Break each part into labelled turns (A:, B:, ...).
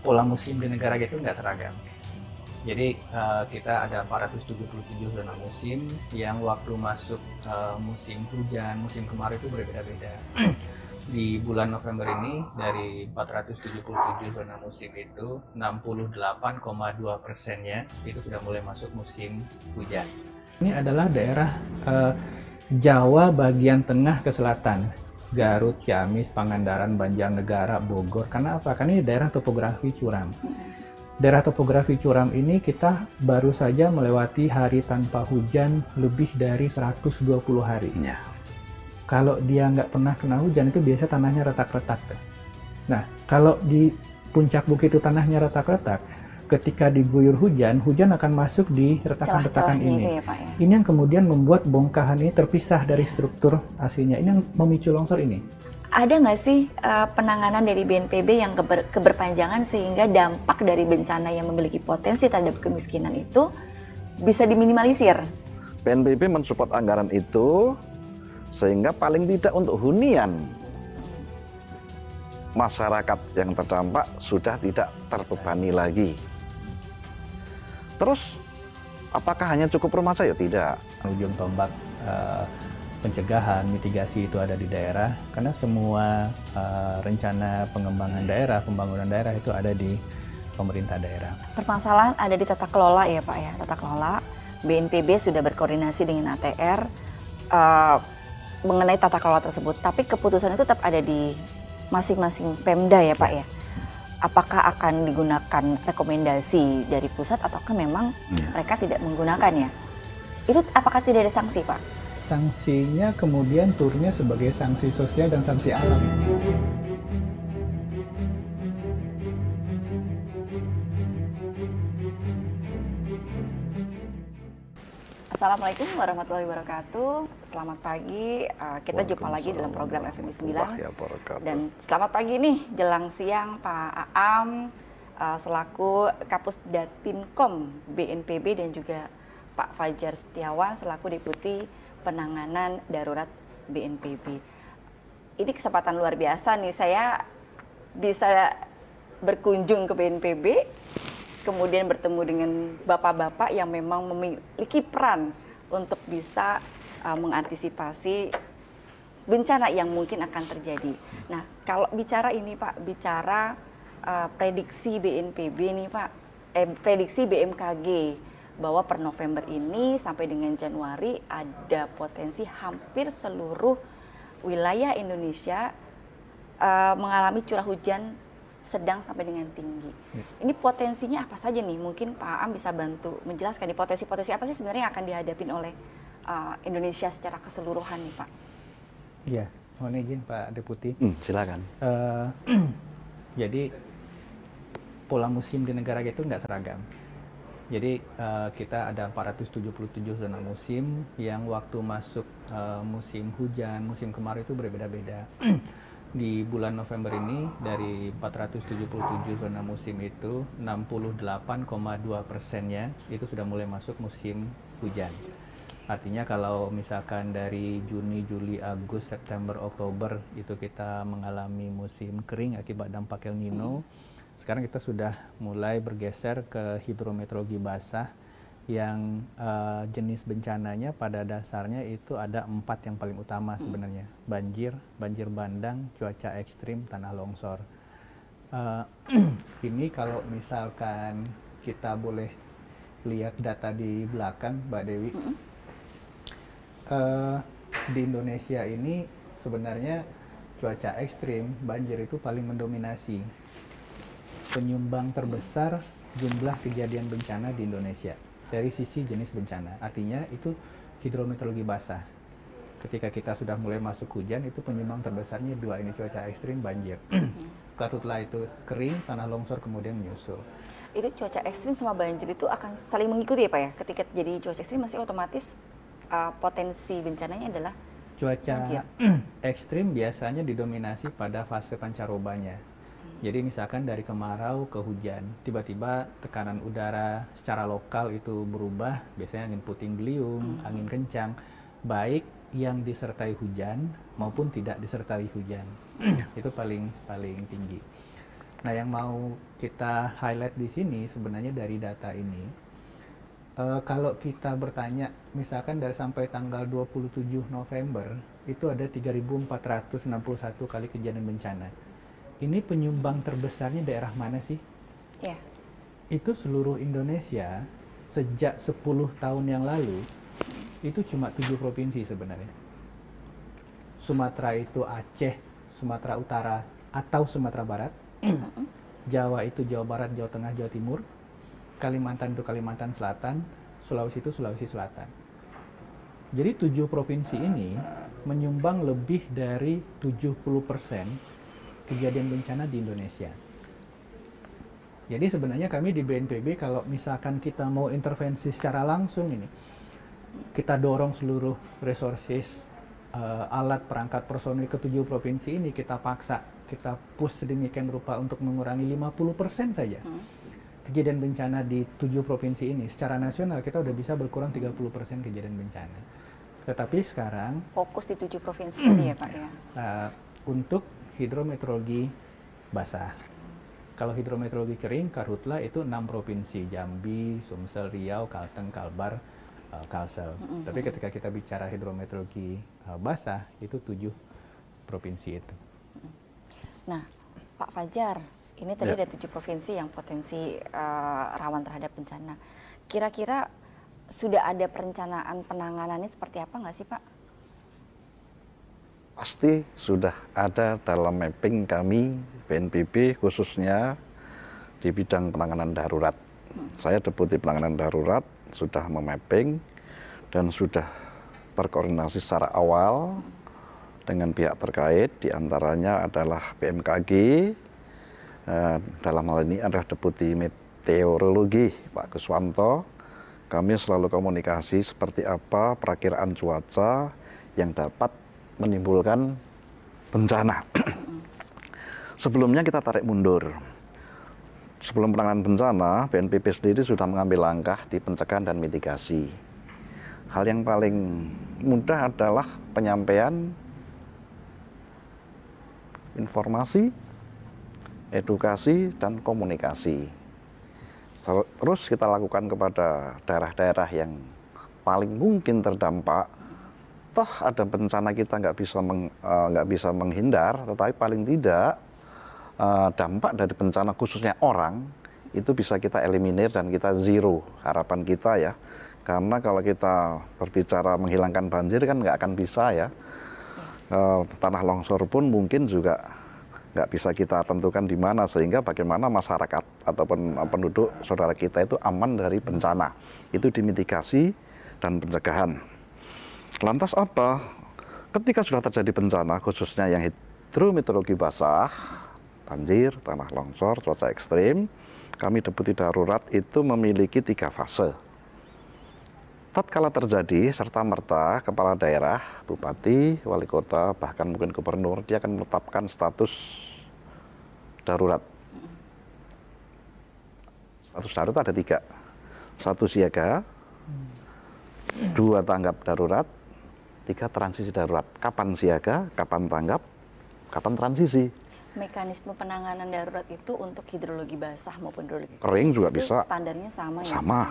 A: Pola musim di negara kita nggak seragam. Jadi kita ada 477 zona musim yang waktu masuk musim hujan, musim kemarau itu berbeda-beda. Di bulan November ini dari 477 zona musim itu 68,2%-nya itu sudah mulai masuk musim hujan. Ini adalah daerah Jawa bagian tengah ke selatan. Garut, Ciamis, Pangandaran, Banjarnegara, Bogor. Karena apa? Karena ini daerah topografi curam. Daerah topografi curam ini kita baru saja melewati hari tanpa hujan lebih dari 120 hari.
B: Ya.
A: Kalau dia nggak pernah kena hujan itu biasa tanahnya retak-retak. Nah, kalau di puncak bukit itu tanahnya retak-retak, ketika diguyur hujan, hujan akan masuk di retakan-retakan ini.
C: Itu ya, Pak, ya?
A: Ini yang kemudian membuat bongkahan ini terpisah dari struktur aslinya. Ini yang memicu longsor ini.
C: Ada nggak sih penanganan dari BNPB yang keberpanjangan sehingga dampak dari bencana yang memiliki potensi terhadap kemiskinan itu bisa diminimalisir?
B: BNPB mensupport anggaran itu sehingga paling tidak untuk hunian masyarakat yang terdampak sudah tidak terbebani lagi. Terus, apakah hanya cukup rumah saja? Tidak.
A: Ujung tombak pencegahan, mitigasi itu ada di daerah, karena semua rencana pengembangan daerah, pembangunan daerah itu ada di pemerintah daerah.
C: Permasalahan ada di tata kelola ya Pak ya, tata kelola. BNPB sudah berkoordinasi dengan ATR mengenai tata kelola tersebut, tapi keputusan itu tetap ada di masing-masing Pemda ya Pak ya. Apakah akan digunakan rekomendasi dari pusat ataukah memang mereka tidak menggunakannya? Itu apakah tidak ada sanksi Pak?
A: Sanksinya kemudian turunnya sebagai sanksi sosial dan sanksi alam.
C: Assalamualaikum warahmatullahi wabarakatuh. Selamat pagi, kita jumpa lagi dalam program FMI 9. Dan selamat pagi nih, jelang siang Pak Aam selaku Kapus Datinkom BNPB dan juga Pak Fajar Setiawan selaku Deputi Penanganan Darurat BNPB. Ini kesempatan luar biasa nih, saya bisa berkunjung ke BNPB, kemudian bertemu dengan bapak-bapak yang memang memiliki peran untuk bisa mengantisipasi bencana yang mungkin akan terjadi. Nah, kalau bicara ini Pak, bicara prediksi BNPB nih Pak, prediksi BMKG bahwa per November ini sampai dengan Januari ada potensi hampir seluruh wilayah Indonesia mengalami curah hujan sedang sampai dengan tinggi. Ini potensinya apa saja nih? Mungkin Pak Aam bisa bantu menjelaskan nih potensi-potensi apa sih sebenarnya yang akan dihadapin oleh Indonesia secara keseluruhan nih Pak?
A: Ya, mohon izin Pak Deputi.
B: Silakan.
A: Jadi pola musim di negara kita nggak seragam. Jadi kita ada 477 zona musim yang waktu masuk musim hujan, musim kemarau itu berbeda-beda. Di bulan November ini dari 477 zona musim itu 68,2%-nya itu sudah mulai masuk musim hujan. Artinya kalau misalkan dari Juni, Juli, Agustus, September, Oktober itu kita mengalami musim kering akibat dampak El Nino. Sekarang kita sudah mulai bergeser ke hidrometeorologi basah yang jenis bencananya pada dasarnya itu ada 4 yang paling utama sebenarnya. Banjir, banjir bandang, cuaca ekstrim, tanah longsor. Ini kalau misalkan kita boleh lihat data di belakang Mbak Dewi, di Indonesia ini sebenarnya cuaca ekstrim, banjir itu paling mendominasi. Penyumbang terbesar jumlah kejadian bencana di Indonesia dari sisi jenis bencana. Artinya itu hidrometeorologi basah. Ketika kita sudah mulai masuk hujan, itu penyumbang terbesarnya 2 ini, cuaca ekstrim, banjir. Karutlah itu kering, tanah longsor kemudian menyusul.
C: Itu cuaca ekstrim sama banjir itu akan saling mengikuti ya Pak ya? Ketika jadi cuaca ekstrim masih otomatis potensi bencananya adalah
A: cuaca
C: banjir.
A: ekstrim biasanya didominasi pada fase pancarobanya. Jadi misalkan dari kemarau ke hujan, tiba-tiba tekanan udara secara lokal itu berubah, biasanya angin puting beliung, angin kencang, baik yang disertai hujan maupun tidak disertai hujan. Itu paling tinggi. Nah, yang mau kita highlight di sini sebenarnya dari data ini, kalau kita bertanya misalkan dari sampai tanggal 27 November itu ada 3.461 kali kejadian bencana. Ini penyumbang terbesarnya daerah mana sih?
C: Yeah.
A: Itu seluruh Indonesia sejak 10 tahun yang lalu itu cuma 7 provinsi sebenarnya. Sumatera itu Aceh, Sumatera Utara atau Sumatera Barat. Jawa itu Jawa Barat, Jawa Tengah, Jawa Timur. Kalimantan itu Kalimantan Selatan, Sulawesi itu Sulawesi Selatan. Jadi 7 provinsi ini menyumbang lebih dari 70% kejadian bencana di Indonesia. Jadi sebenarnya kami di BNPB kalau misalkan kita mau intervensi secara langsung ini, kita dorong seluruh resources, alat, perangkat, personil ke 7 provinsi ini, kita paksa, kita push sedemikian rupa untuk mengurangi 50% saja. Kejadian bencana di 7 provinsi ini, secara nasional kita udah bisa berkurang 30% kejadian bencana. Tetapi sekarang
C: fokus di 7 provinsi tadi ya Pak ya.
A: Untuk hidrometeorologi basah. Kalau hidrometeorologi kering, Karhutla itu 6 provinsi, Jambi, Sumsel, Riau, Kalteng, Kalbar, Kalsel. Tapi ketika kita bicara hidrometeorologi basah, itu 7 provinsi itu.
C: Nah, Pak Fajar, ini tadi ada 7 provinsi yang potensi rawan terhadap bencana. Kira-kira sudah ada perencanaan penanganannya seperti apa nggak sih Pak?
B: Pasti sudah ada dalam mapping kami, BNPB khususnya di bidang penanganan darurat. Saya Deputi Penanganan Darurat sudah memapping dan sudah berkoordinasi secara awal dengan pihak terkait, diantaranya adalah BMKG, dalam hal ini adalah Deputi Meteorologi Pak Guswanto. Kami selalu komunikasi seperti apa perakiraan cuaca yang dapat menimbulkan bencana. Sebelumnya kita tarik mundur. Sebelum penanganan bencana, BNPB sendiri sudah mengambil langkah di pencegahan dan mitigasi. Hal yang paling mudah adalah penyampaian informasi, edukasi, dan komunikasi. Terus kita lakukan kepada daerah-daerah yang paling mungkin terdampak. Toh ada bencana kita nggak bisa menghindar, tetapi paling tidak dampak dari bencana khususnya orang itu bisa kita eliminir dan kita zero, harapan kita ya. Karena kalau kita berbicara menghilangkan banjir kan nggak akan bisa ya. Tanah longsor pun mungkin juga nggak bisa kita tentukan di mana, sehingga bagaimana masyarakat ataupun penduduk saudara kita itu aman dari bencana. Itu dimitigasi dan pencegahan. Lantas apa? Ketika sudah terjadi bencana, khususnya yang hidrometeorologi basah, banjir, tanah longsor, cuaca ekstrim, kami Deputi Darurat itu memiliki 3 fase. Tatkala terjadi, serta-merta kepala daerah, bupati, wali kota, bahkan mungkin gubernur, dia akan menetapkan status darurat. Status darurat ada 3. 1 siaga, 2 tanggap darurat, 3 transisi darurat. Kapan siaga, kapan tanggap, kapan transisi.
C: Mekanisme penanganan darurat itu untuk hidrologi basah maupun hidrologi
B: kering juga bisa.
C: Standarnya sama ya?
B: Sama,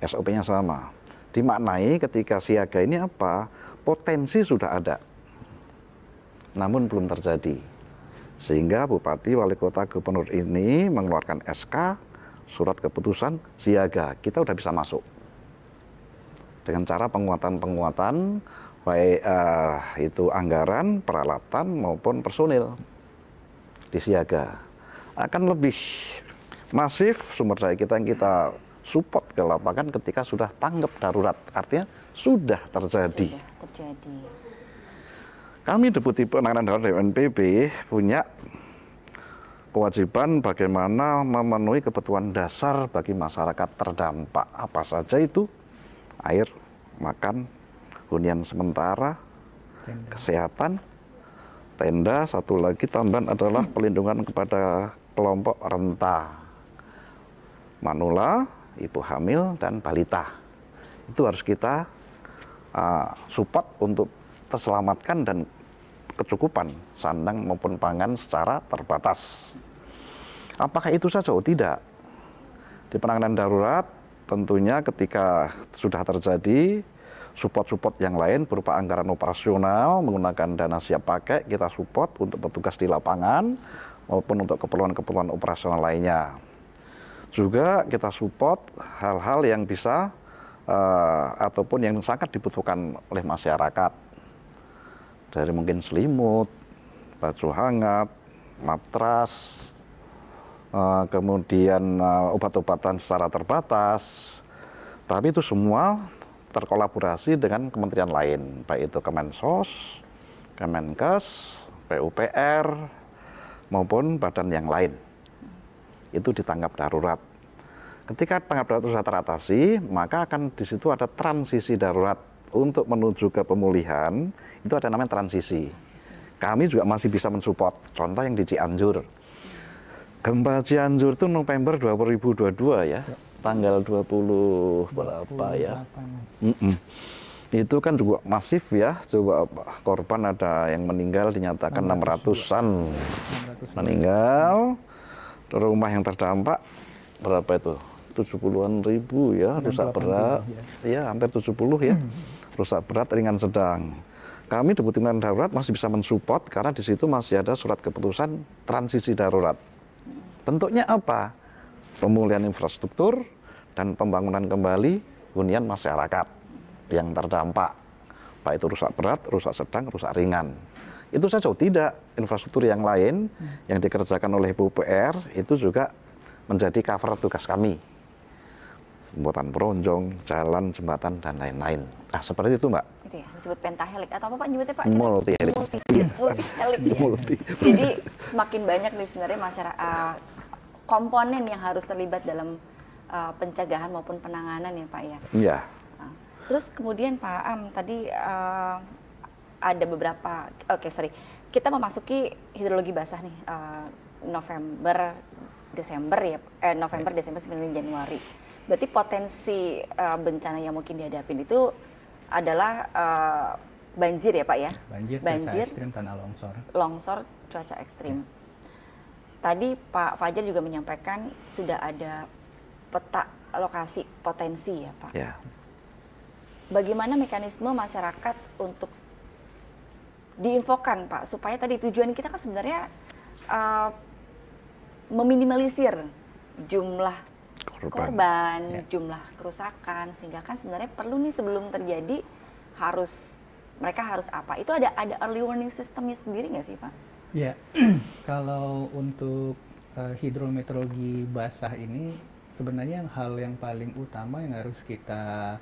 B: SOP-nya sama. Dimaknai ketika siaga ini apa? Potensi sudah ada, namun belum terjadi. Sehingga Bupati, Wali Kota, Gubernur ini mengeluarkan SK, surat keputusan siaga. Kita udah bisa masuk. Dengan cara penguatan-penguatan, baik itu anggaran, peralatan, maupun personil di siaga. Akan lebih masif sumber daya kita yang kita support ke lapangan ketika sudah tanggap darurat. Artinya sudah terjadi. Kami Deputi Penanganan Darurat BNPB punya kewajiban bagaimana memenuhi kebutuhan dasar bagi masyarakat terdampak. Apa saja itu? Air, makan, hunian sementara, kesehatan, tenda, satu lagi tambahan adalah pelindungan kepada kelompok renta, manula, ibu hamil, dan balita. Itu harus kita support untuk terselamatkan dan kecukupan sandang maupun pangan secara terbatas. Apakah itu saja? Oh, tidak. Di penanganan darurat tentunya ketika sudah terjadi support-support yang lain berupa anggaran operasional menggunakan dana siap pakai, kita support untuk petugas di lapangan maupun untuk keperluan-keperluan operasional lainnya. Juga kita support hal-hal yang bisa ataupun yang sangat dibutuhkan oleh masyarakat. Dari mungkin selimut, baju hangat, matras, kemudian obat-obatan secara terbatas. Tapi itu semua terkolaborasi dengan kementerian lain, baik itu Kemensos, Kemenkes, PUPR, maupun badan yang lain. Itu ditanggap darurat. Ketika tanggap darurat sudah teratasi, maka akan di situ ada transisi darurat untuk menuju ke pemulihan. Itu ada namanya transisi. Kami juga masih bisa mensupport. Contoh yang di Cianjur. Gempa Cianjur itu November 2022 ya, tanggal 20 berapa ya? Itu kan juga masif ya, juga korban ada yang meninggal dinyatakan 600-an meninggal. Rumah yang terdampak berapa itu? 70-an ribu ya, rusak berat, ya hampir 70 ya, rusak berat, ringan, sedang. Kami di Tim Darurat masih bisa mensupport karena di situ masih ada surat keputusan transisi darurat. Bentuknya apa? Pemulihan infrastruktur dan pembangunan kembali hunian masyarakat yang terdampak, baik itu rusak berat, rusak sedang, rusak ringan. Itu saja. Tidak, infrastruktur yang lain yang dikerjakan oleh PUPR itu juga menjadi cover tugas kami. Pembuatan peronjong, jalan, jembatan, dan lain-lain. Nah, seperti itu, Mbak.
C: Itu ya, disebut pentahelik atau apa Pak nyebutnya Pak?
B: Multihelik.
C: Multihelik ya. Jadi semakin banyak nih sebenarnya masyarakat komponen yang harus terlibat dalam pencegahan maupun penanganan ya Pak ya.
B: Iya.
C: Nah, terus kemudian Pak Am tadi ada beberapa, kita memasuki hidrologi basah nih November, Desember ya, November, Desember, sampai Januari. Berarti potensi bencana yang mungkin dihadapin itu adalah banjir ya Pak ya?
A: Banjir, cuaca ekstrim, tanah longsor.
C: Longsor, cuaca ekstrim. Tadi Pak Fajar juga menyampaikan sudah ada peta lokasi potensi ya Pak?
B: Ya.
C: Bagaimana mekanisme masyarakat untuk diinfokan Pak, supaya tadi tujuan kita kan sebenarnya meminimalisir jumlah korban, jumlah kerusakan, sehingga kan sebenarnya perlu nih sebelum terjadi mereka harus apa? Itu ada early warning systemnya sendiri nggak sih Pak?
A: Ya, kalau untuk hidrometeorologi basah ini sebenarnya hal yang paling utama yang harus kita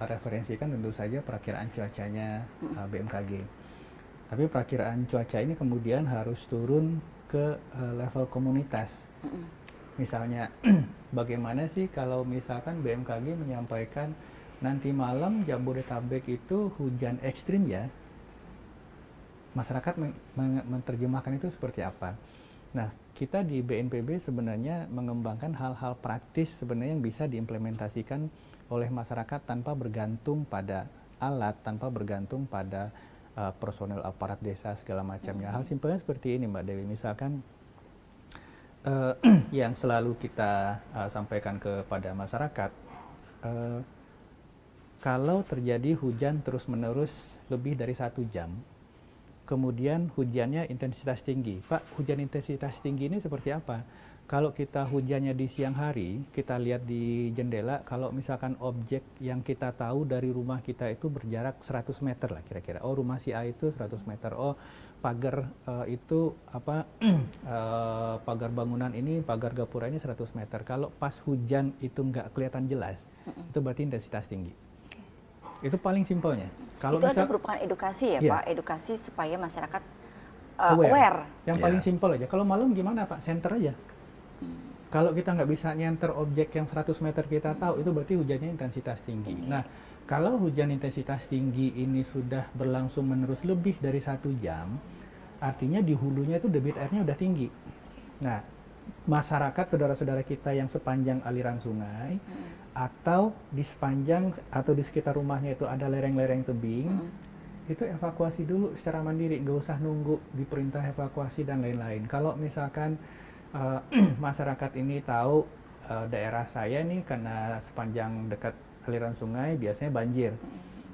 A: referensikan tentu saja perakiraan cuacanya BMKG. Tapi perakiraan cuaca ini kemudian harus turun ke level komunitas. Misalnya, bagaimana sih kalau misalkan BMKG menyampaikan nanti malam Jabodetabek itu hujan ekstrim ya, masyarakat menerjemahkan itu seperti apa? Nah, kita di BNPB sebenarnya mengembangkan hal-hal praktis sebenarnya yang bisa diimplementasikan oleh masyarakat tanpa bergantung pada alat, tanpa bergantung pada personel aparat desa segala macamnya. Hal simpelnya seperti ini Mbak Dewi, misalkan yang selalu kita sampaikan kepada masyarakat, kalau terjadi hujan terus-menerus lebih dari 1 jam, kemudian hujannya intensitas tinggi. Pak, hujan intensitas tinggi ini seperti apa? Kalau kita hujannya di siang hari, kita lihat di jendela, kalau misalkan objek yang kita tahu dari rumah kita itu berjarak 100 meter lah kira-kira. Oh, rumah si A itu 100 meter. Oh, pagar itu apa? Pagar bangunan ini, pagar gapura ini 100 meter. Kalau pas hujan itu nggak kelihatan jelas, itu berarti intensitas tinggi. Itu paling simpelnya. Kalau
C: itu ada merupakan edukasi ya, Pak, edukasi supaya masyarakat aware.
A: Yang paling simpel aja. Kalau malam gimana Pak? Center aja. Kalau kita nggak bisa nyenter objek yang 100 meter kita tahu, itu berarti hujannya intensitas tinggi. Nah, kalau hujan intensitas tinggi ini sudah berlangsung menerus lebih dari 1 jam, artinya di hulunya itu debit airnya udah tinggi. Nah, masyarakat, saudara-saudara kita yang sepanjang aliran sungai, atau di sepanjang atau di sekitar rumahnya itu ada lereng-lereng tebing, itu evakuasi dulu secara mandiri, nggak usah nunggu diperintah evakuasi dan lain-lain. Kalau misalkan masyarakat ini tahu daerah saya nih karena sepanjang dekat aliran sungai biasanya banjir.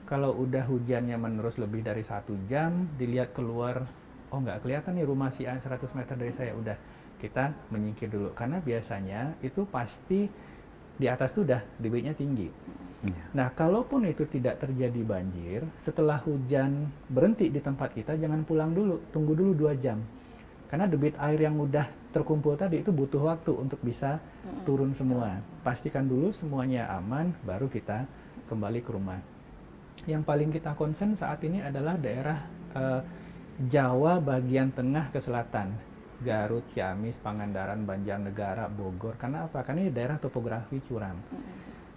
A: Kalau udah hujannya menerus lebih dari 1 jam, dilihat keluar, oh nggak kelihatan nih rumah si A 100 meter dari saya, udah kita menyingkir dulu. Karena biasanya itu pasti di atas tuh udah debitnya tinggi. Nah, kalaupun itu tidak terjadi banjir, setelah hujan berhenti di tempat kita, jangan pulang dulu, tunggu dulu 2 jam. Karena debit air yang udah terkumpul tadi itu butuh waktu untuk bisa turun semua. Pastikan dulu semuanya aman, baru kita kembali ke rumah. Yang paling kita concern saat ini adalah daerah Jawa bagian tengah ke selatan. Garut, Ciamis, Pangandaran, Banjarnegara, Bogor. Karena apa? Karena ini daerah topografi curam.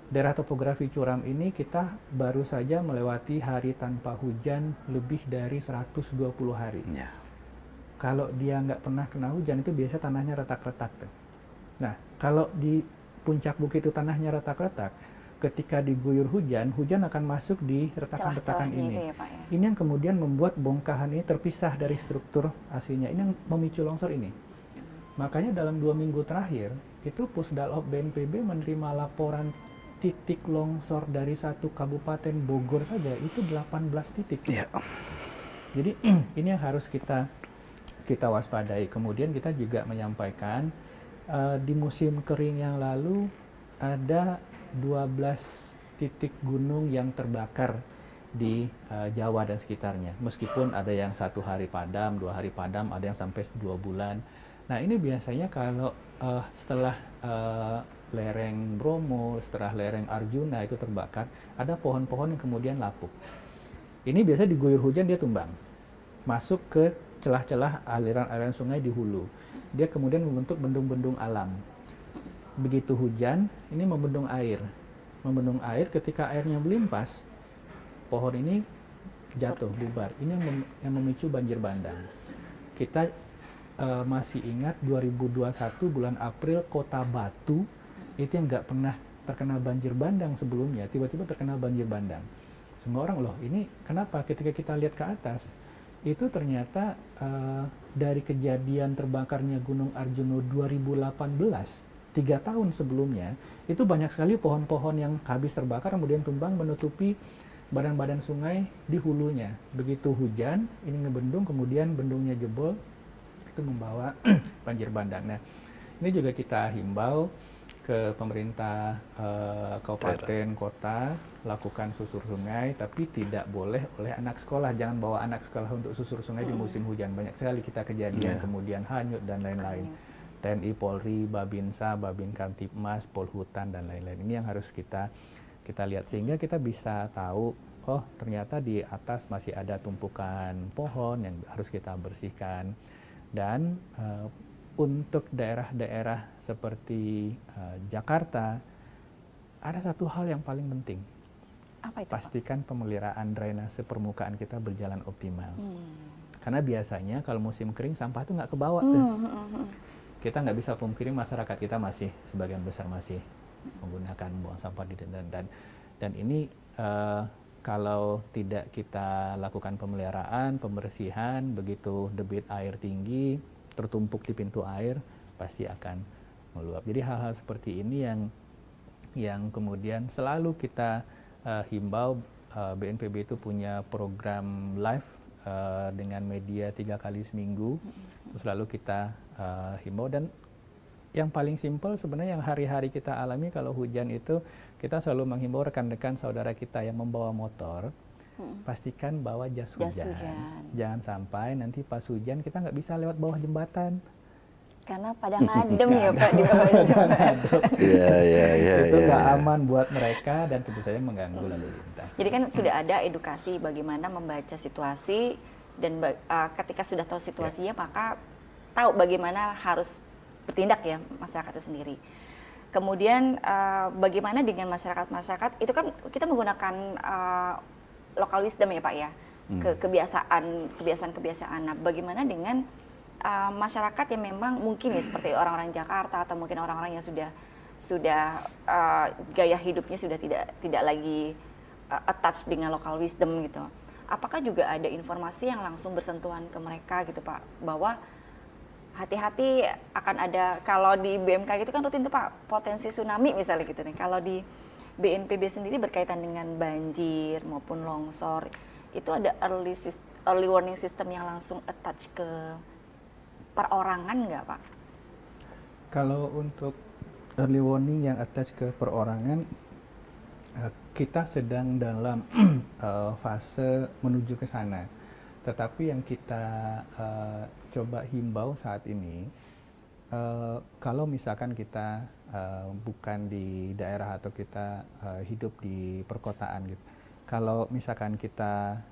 A: Daerah topografi curam ini kita baru saja melewati hari tanpa hujan lebih dari 120 hari.
B: Ya.
A: Kalau dia nggak pernah kena hujan itu biasa tanahnya retak-retak tuh. Nah, kalau di puncak bukit itu tanahnya retak-retak, ketika diguyur hujan, hujan akan masuk di retakan-retakan ini.
C: Gitu ya, Pak, ya?
A: Ini yang kemudian membuat bongkahan ini terpisah dari struktur aslinya. Ini yang memicu longsor ini. Makanya dalam 2 minggu terakhir, itu Pusdalop BNPB menerima laporan titik longsor dari 1 kabupaten Bogor saja, itu 18 titik.
B: Ya.
A: Jadi ini yang harus kita waspadai. Kemudian kita juga menyampaikan di musim kering yang lalu ada 12 titik gunung yang terbakar di Jawa dan sekitarnya. Meskipun ada yang 1 hari padam, 2 hari padam, ada yang sampai 2 bulan. Nah, ini biasanya kalau setelah lereng Bromo, setelah lereng Arjuna itu terbakar, ada pohon-pohon yang kemudian lapuk. Ini biasanya diguyur hujan dia tumbang, masuk ke celah-celah aliran-aliran sungai di hulu. Dia kemudian membentuk bendung-bendung alam. Begitu hujan, ini membendung air. Membendung air, ketika airnya melimpas, pohon ini jatuh, bubar. Ini yang memicu banjir bandang. Kita masih ingat 2021 bulan April Kota Batu, itu yang nggak pernah terkena banjir bandang sebelumnya, tiba-tiba terkena banjir bandang. Semua orang, loh ini kenapa? Ketika kita lihat ke atas, itu ternyata dari kejadian terbakarnya Gunung Arjuna 2018, 3 tahun sebelumnya, itu banyak sekali pohon-pohon yang habis terbakar kemudian tumbang menutupi badan-badan sungai di hulunya. Begitu hujan, ini ngebendung, kemudian bendungnya jebol, itu membawa banjir bandang. Nah, ini juga kita himbau ke pemerintah kabupaten, kota, lakukan susur sungai, tapi tidak boleh oleh anak sekolah. Jangan bawa anak sekolah untuk susur sungai di musim hujan. Banyak sekali kita kejadian, kemudian hanyut dan lain-lain. TNI, Polri, Babinsa, Babin Kamtipmas, Polhutan, dan lain-lain. Ini yang harus kita lihat, sehingga kita bisa tahu, oh ternyata di atas masih ada tumpukan pohon yang harus kita bersihkan. Dan untuk daerah-daerah seperti Jakarta, ada satu hal yang paling penting.
C: Apa itu,
A: pastikan pemeliharaan drainase permukaan kita berjalan optimal. Karena biasanya kalau musim kering sampah itu nggak kebawa tuh. Kita nggak bisa pungkiri masyarakat kita masih sebagian besar masih menggunakan buang sampah di dan ini kalau tidak kita lakukan pemeliharaan, pembersihan, begitu debit air tinggi tertumpuk di pintu air pasti akan meluap. Jadi hal-hal seperti ini yang kemudian selalu kita himbau. BNPB itu punya program live dengan media 3 kali seminggu, terus lalu kita himbau. Dan yang paling simpel sebenarnya yang hari-hari kita alami kalau hujan itu, kita selalu menghimbau rekan-rekan saudara kita yang membawa motor, pastikan bawa jas hujan. Jangan sampai nanti pas hujan kita nggak bisa lewat bawah jembatan.
C: Karena pada ngadem ya Pak di bawah jembatan.
A: Itu nggak aman buat mereka dan tentu saja mengganggu lalu lintas.
C: Jadi kan sudah ada edukasi bagaimana membaca situasi, dan ketika sudah tahu situasinya maka tahu bagaimana harus bertindak ya masyarakat itu sendiri. Kemudian bagaimana dengan masyarakat itu kan kita menggunakan local wisdom ya Pak ya, kebiasaan. Nah, bagaimana dengan masyarakat yang memang mungkin ya seperti orang-orang Jakarta atau mungkin orang-orang yang sudah gaya hidupnya sudah tidak lagi attached dengan local wisdom gitu. apakah juga ada informasi yang langsung bersentuhan ke mereka gitu Pak, bahwa hati-hati akan ada, kalau di BMKG itu kan rutin tuh Pak, potensi tsunami misalnya gitu nih. Kalau di BNPB sendiri berkaitan dengan banjir maupun longsor, itu ada early warning system yang langsung attach ke perorangan nggak Pak?
A: Kalau untuk early warning yang attach ke perorangan, kita sedang dalam fase menuju ke sana. Tetapi yang kita coba himbau saat ini, kalau misalkan kita bukan di daerah atau kita hidup di perkotaan gitu. Kalau misalkan kita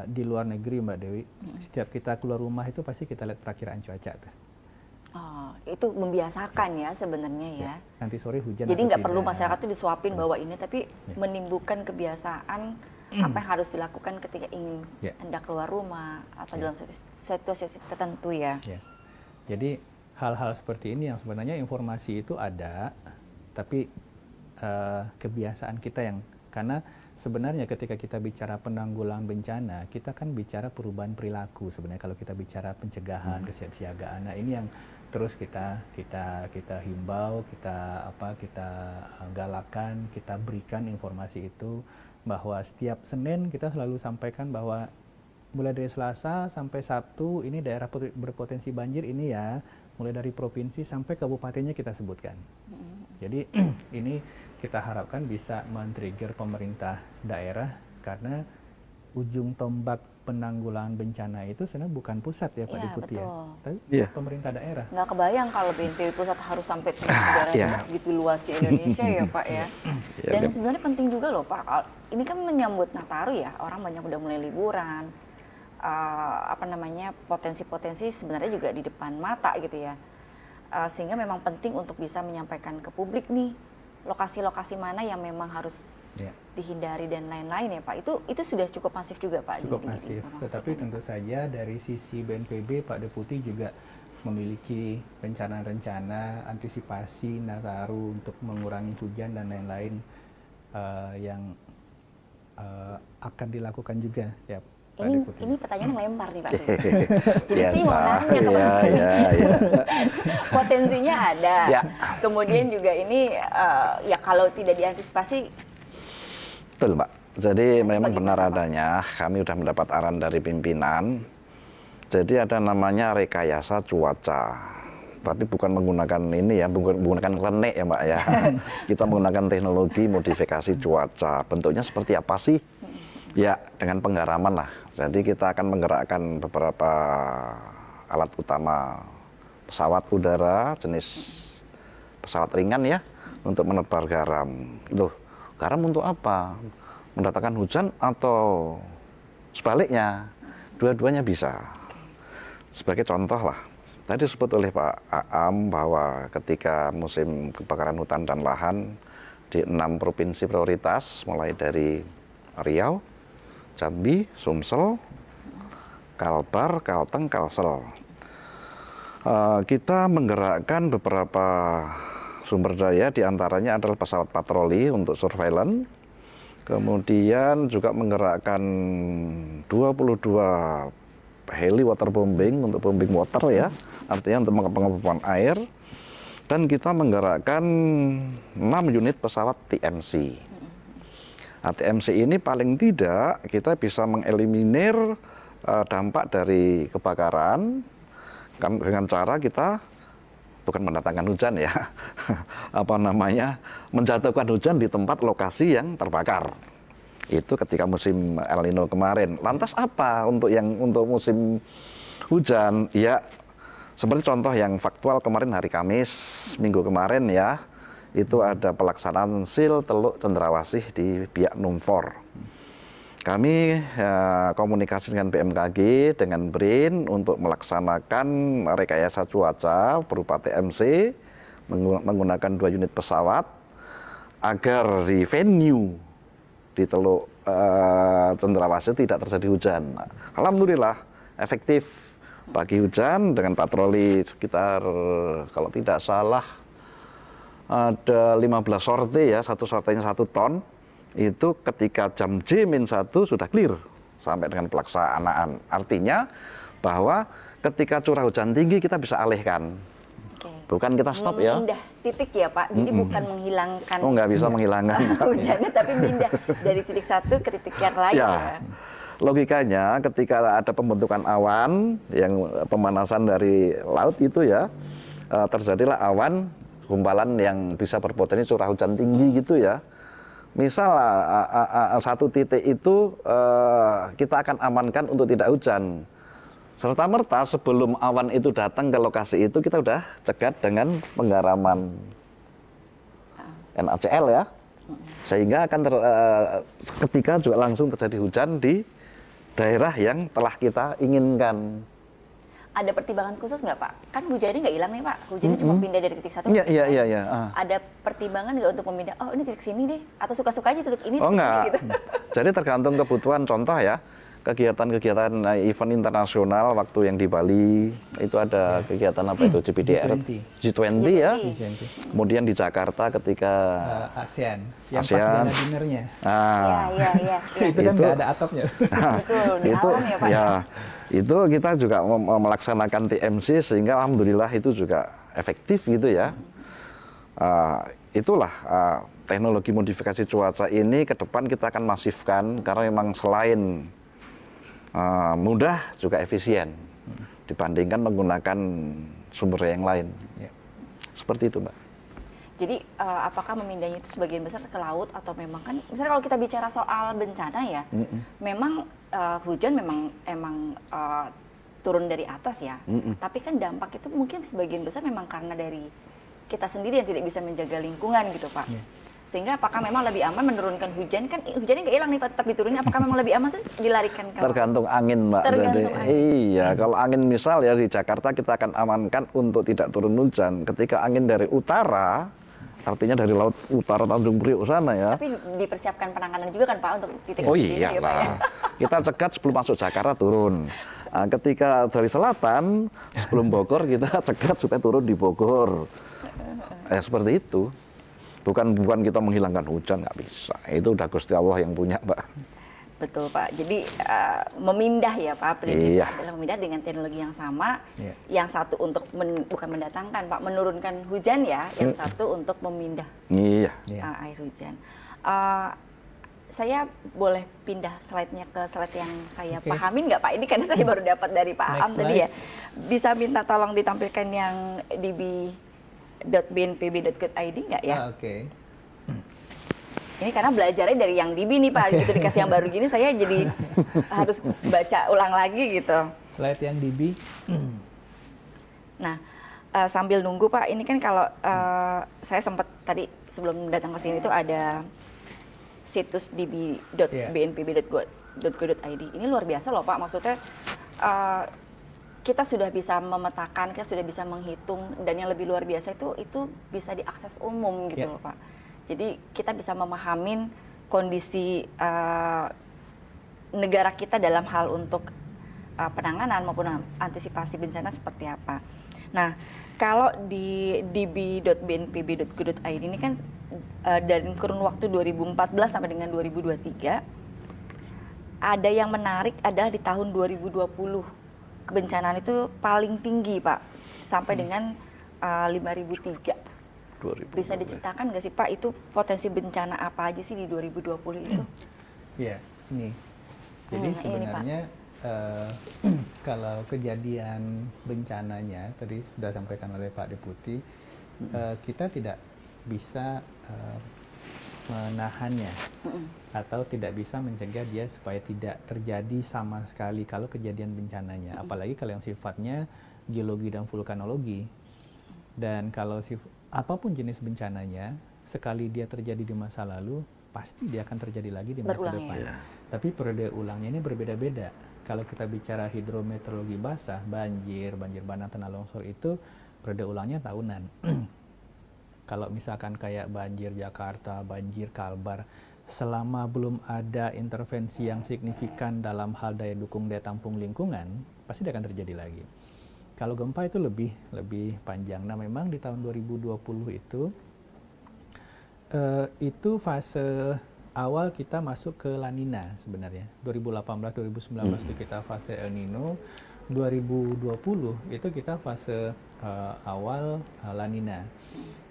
A: di luar negeri Mbak Dewi, setiap kita keluar rumah itu pasti kita lihat perakiraan cuaca tuh.
C: Oh, itu membiasakan ya sebenarnya ya.
A: Nanti sore hujan.
C: Jadi nggak perlu masyarakat itu disuapin bahwa ini, tapi menimbulkan kebiasaan apa yang harus dilakukan ketika ingin hendak keluar rumah atau dalam situasi tertentu ya.
A: Jadi hal-hal seperti ini yang sebenarnya informasi itu ada, tapi kebiasaan kita yang, karena sebenarnya ketika kita bicara penanggulangan bencana, kita kan bicara perubahan perilaku sebenarnya kalau kita bicara pencegahan, kesiapsiagaan. Nah, ini yang terus kita himbau, kita galakan, kita berikan informasi itu, bahwa setiap Senin kita selalu sampaikan bahwa mulai dari Selasa sampai Sabtu ini daerah berpotensi banjir ini ya, mulai dari provinsi sampai kabupatennya kita sebutkan. Jadi ini kita harapkan bisa men-trigger pemerintah daerah, karena ujung tombak penanggulangan bencana itu sebenarnya bukan pusat ya Pak Deputi ya, tapi pemerintah daerah.
C: Nggak kebayang kalau BNPB pusat harus sampai daerah segitu luas di Indonesia ya Pak ya. Dan sebenarnya penting juga loh Pak, ini kan menyambut Nataru ya, orang banyak udah mulai liburan, potensi-potensi sebenarnya juga di depan mata gitu ya. Sehingga memang penting untuk bisa menyampaikan ke publik nih, lokasi-lokasi mana yang memang harus dihindari dan lain-lain ya Pak. Itu sudah cukup masif juga Pak.
A: Cukup masif, tetapi tentu saja dari sisi BNPB Pak Deputi juga memiliki rencana-rencana antisipasi Nataru untuk mengurangi hujan dan lain-lain yang akan dilakukan juga ya Pak Deputi.
C: Ini pertanyaan melempar nih Pak. Jadi sih mau nanya kemana-mana. Potensinya ada. Kemudian juga ini ya kalau tidak diantisipasi.
B: Betul Mbak. Jadi memang benar adanya, kami sudah mendapat arahan dari pimpinan. Jadi ada namanya rekayasa cuaca. Tapi bukan menggunakan ini ya, menggunakan klenik ya Mbak ya. Kita menggunakan teknologi modifikasi cuaca. Bentuknya seperti apa sih? Ya, dengan penggaraman lah. Jadi kita akan menggerakkan beberapa alat utama pesawat udara, jenis pesawat ringan ya, untuk menebar garam. Loh, garam untuk apa? Mendatangkan hujan atau sebaliknya? Dua-duanya bisa. Sebagai contoh lah, tadi disebut oleh Pak Aam bahwa ketika musim kebakaran hutan dan lahan di 6 provinsi prioritas, mulai dari Riau, Jambi, Sumsel, Kalbar, Kalteng, Kalsel. Kita menggerakkan beberapa sumber daya, diantaranya adalah pesawat patroli untuk surveillance, kemudian juga menggerakkan 22 heli waterbombing untuk bombing water ya, artinya untuk pengepapan air, dan kita menggerakkan 6 unit pesawat TMC. Nah, TMC ini paling tidak kita bisa mengeliminir dampak dari kebakaran dengan cara kita bukan mendatangkan hujan ya, menjatuhkan hujan di tempat lokasi yang terbakar. Itu ketika musim El Nino kemarin. Lantas apa untuk musim hujan? Ya, seperti contoh yang faktual kemarin hari Kamis minggu kemarin ya. Itu ada pelaksanaan SIL Teluk Cendrawasih di Biak Numfor. Kami komunikasi dengan BMKG, dengan BRIN untuk melaksanakan rekayasa cuaca berupa TMC, menggunakan 2 unit pesawat, agar di venue di Teluk Cendrawasih tidak terjadi hujan. Alhamdulillah efektif pagi hujan dengan patroli sekitar kalau tidak salah ada 15 sorte ya, satu sortenya 1 ton, itu ketika jam J-1 sudah clear. sampai dengan pelaksanaan. Artinya bahwa ketika curah hujan tinggi kita bisa alihkan. Bukan kita stop ya.
C: Memindah titik ya Pak, jadi bukan menghilangkan.
B: Oh, nggak bisa menghilangkan.
C: Hujannya, tapi pindah dari titik satu ke titik yang lain ya.
B: Logikanya ketika ada pembentukan awan, yang pemanasan dari laut itu ya, terjadilah awan, gumpalan yang bisa berpotensi curah hujan tinggi gitu ya. Misal satu titik itu kita akan amankan untuk tidak hujan. Serta-merta sebelum awan itu datang ke lokasi itu kita udah cegat dengan penggaraman NaCl ya, sehingga akan ketika juga langsung terjadi hujan di daerah yang telah kita inginkan.
C: Ada pertimbangan khusus nggak Pak? Kan hujannya nggak hilang nih Pak, hujannya cuma pindah dari titik satu ke titik
B: lain.
C: Iya. Ada pertimbangan nggak untuk memindah? Oh ini titik sini deh, atau suka-suka aja titik ini?
B: Oh
C: enggak. Gitu.
B: Jadi tergantung kebutuhan. Contoh ya, kegiatan-kegiatan event internasional waktu yang di Bali itu ada kegiatan apa itu G20 ya. Kemudian di Jakarta ketika
A: ASEAN yang
B: ASEAN.
A: pas gala dinnernya.
C: Iya.
A: Itu kan nggak ada atapnya.
C: Betul, di alam ya Pak.
B: Ya, itu kita juga melaksanakan TMC sehingga alhamdulillah itu juga efektif gitu ya. Itulah teknologi modifikasi cuaca ini ke depan kita akan masifkan karena memang selain mudah juga efisien dibandingkan menggunakan sumber yang lain. Seperti itu Mbak.
C: Jadi apakah memindahnya itu sebagian besar ke laut atau memang kan misalnya kalau kita bicara soal bencana ya, memang hujan memang turun dari atas ya, tapi kan dampak itu mungkin sebagian besar memang karena dari kita sendiri yang tidak bisa menjaga lingkungan gitu Pak. Sehingga apakah memang lebih aman menurunkan hujan, kan hujannya nggak hilang nih Pak, tetap diturunnya, apakah memang lebih aman terus dilarikan ke
B: tergantung angin Mbak.
C: Tergantung angin.
B: Iya, kalau angin misal ya di Jakarta kita akan amankan untuk tidak turun hujan. Ketika angin dari utara, artinya dari laut utara Tanjung Priok sana ya.
C: Tapi dipersiapkan penanganan juga kan Pak untuk titik
B: Oh
C: iya
B: iya
C: ya, Pak, ya?
B: Kita cegat sebelum masuk Jakarta turun. Nah, ketika dari selatan sebelum Bogor kita cegat supaya turun di Bogor. Seperti itu. Bukan kita menghilangkan hujan, nggak bisa. Itu udah Gusti Allah yang punya, Mbak.
C: Betul Pak. Jadi memindah ya Pak, prinsipnya adalah memindah dengan teknologi yang sama. Yang satu untuk bukan mendatangkan Pak, menurunkan hujan ya. Yang satu untuk memindah air hujan. Saya boleh pindah slide-nya ke slide yang saya pahamin nggak Pak? Ini karena saya baru dapat dari Pak Aam tadi ya. Bisa minta tolong ditampilkan yang db.bnpb.go.id nggak ya? Ini karena belajarnya dari yang DB nih Pak, gitu dikasih yang baru gini saya jadi harus baca ulang lagi gitu.
A: Slide yang DB.
C: Nah, sambil nunggu Pak, ini kan kalau saya sempat tadi sebelum datang ke sini itu ada situs db.bnpb.go.id. Ini luar biasa loh Pak, maksudnya kita sudah bisa memetakan, kita sudah bisa menghitung, dan yang lebih luar biasa itu bisa diakses umum gitu loh Pak. Jadi kita bisa memahamin kondisi negara kita dalam hal untuk penanganan maupun antisipasi bencana seperti apa. Nah, kalau di db.bnpb.go.id ini kan dari kurun waktu 2014 sampai dengan 2023, ada yang menarik adalah di tahun 2020. Kebencanaan itu paling tinggi Pak, sampai dengan 5.003. Bisa diceritakan nggak sih Pak, itu potensi bencana apa aja sih di 2020 itu?
A: Iya, ini. Jadi sebenarnya kalau kejadian bencananya tadi sudah sampaikan oleh Pak Deputi, kita tidak bisa menahannya atau tidak bisa mencegah dia supaya tidak terjadi sama sekali kalau kejadian bencananya, apalagi kalau yang sifatnya geologi dan vulkanologi. Dan kalau apapun jenis bencananya, sekali dia terjadi di masa lalu, pasti dia akan terjadi lagi di masa depan. Tapi periode ulangnya ini berbeda-beda. Kalau kita bicara hidrometeorologi basah, banjir bandang, tanah longsor, itu periode ulangnya tahunan. Kalau misalkan kayak banjir Jakarta, banjir Kalbar, selama belum ada intervensi yang signifikan dalam hal daya dukung daya tampung lingkungan, pasti dia akan terjadi lagi. Kalau gempa itu lebih panjang. Nah, memang di tahun 2020 itu fase awal kita masuk ke La Nina sebenarnya. 2018-2019 itu kita fase El Nino, 2020 itu kita fase awal La Nina.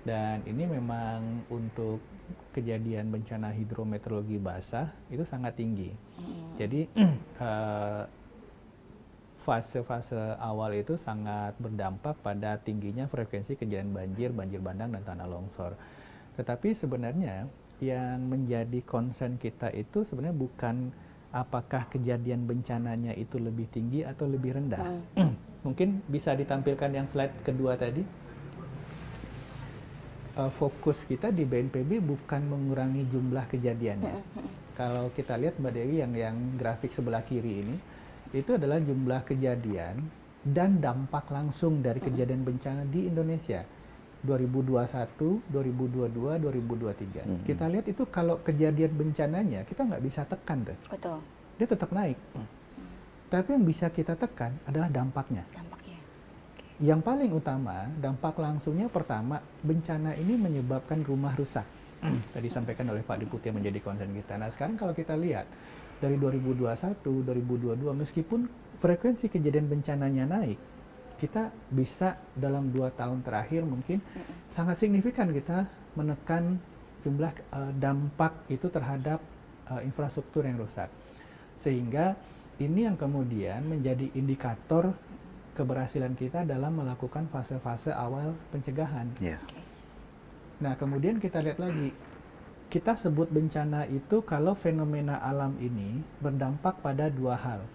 A: Dan ini memang untuk kejadian bencana hidrometeorologi basah itu sangat tinggi. Jadi fase-fase awal itu sangat berdampak pada tingginya frekuensi kejadian banjir, banjir bandang, dan tanah longsor. Tetapi sebenarnya yang menjadi concern kita itu sebenarnya bukan apakah kejadian bencananya itu lebih tinggi atau lebih rendah. Mungkin bisa ditampilkan yang slide kedua tadi. Fokus kita di BNPB bukan mengurangi jumlah kejadiannya. Kalau kita lihat Mbak Dewi yang grafik sebelah kiri ini, itu adalah jumlah kejadian dan dampak langsung dari kejadian bencana di Indonesia 2021, 2022, 2023. Kita lihat itu kalau kejadian bencananya kita nggak bisa tekan tuh.
C: Betul.
A: Dia tetap naik. Tapi yang bisa kita tekan adalah dampaknya. Yang paling utama, dampak langsungnya pertama, bencana ini menyebabkan rumah rusak. Tadi sampaikan oleh Pak Deputi yang menjadi concern kita. Nah sekarang kalau kita lihat dari 2021, 2022, meskipun frekuensi kejadian bencananya naik, kita bisa dalam 2 tahun terakhir mungkin sangat signifikan kita menekan jumlah dampak itu terhadap infrastruktur yang rusak. Sehingga ini yang kemudian menjadi indikator keberhasilan kita dalam melakukan fase-fase awal pencegahan. Nah kemudian kita lihat lagi, kita sebut bencana itu kalau fenomena alam ini berdampak pada 2 hal,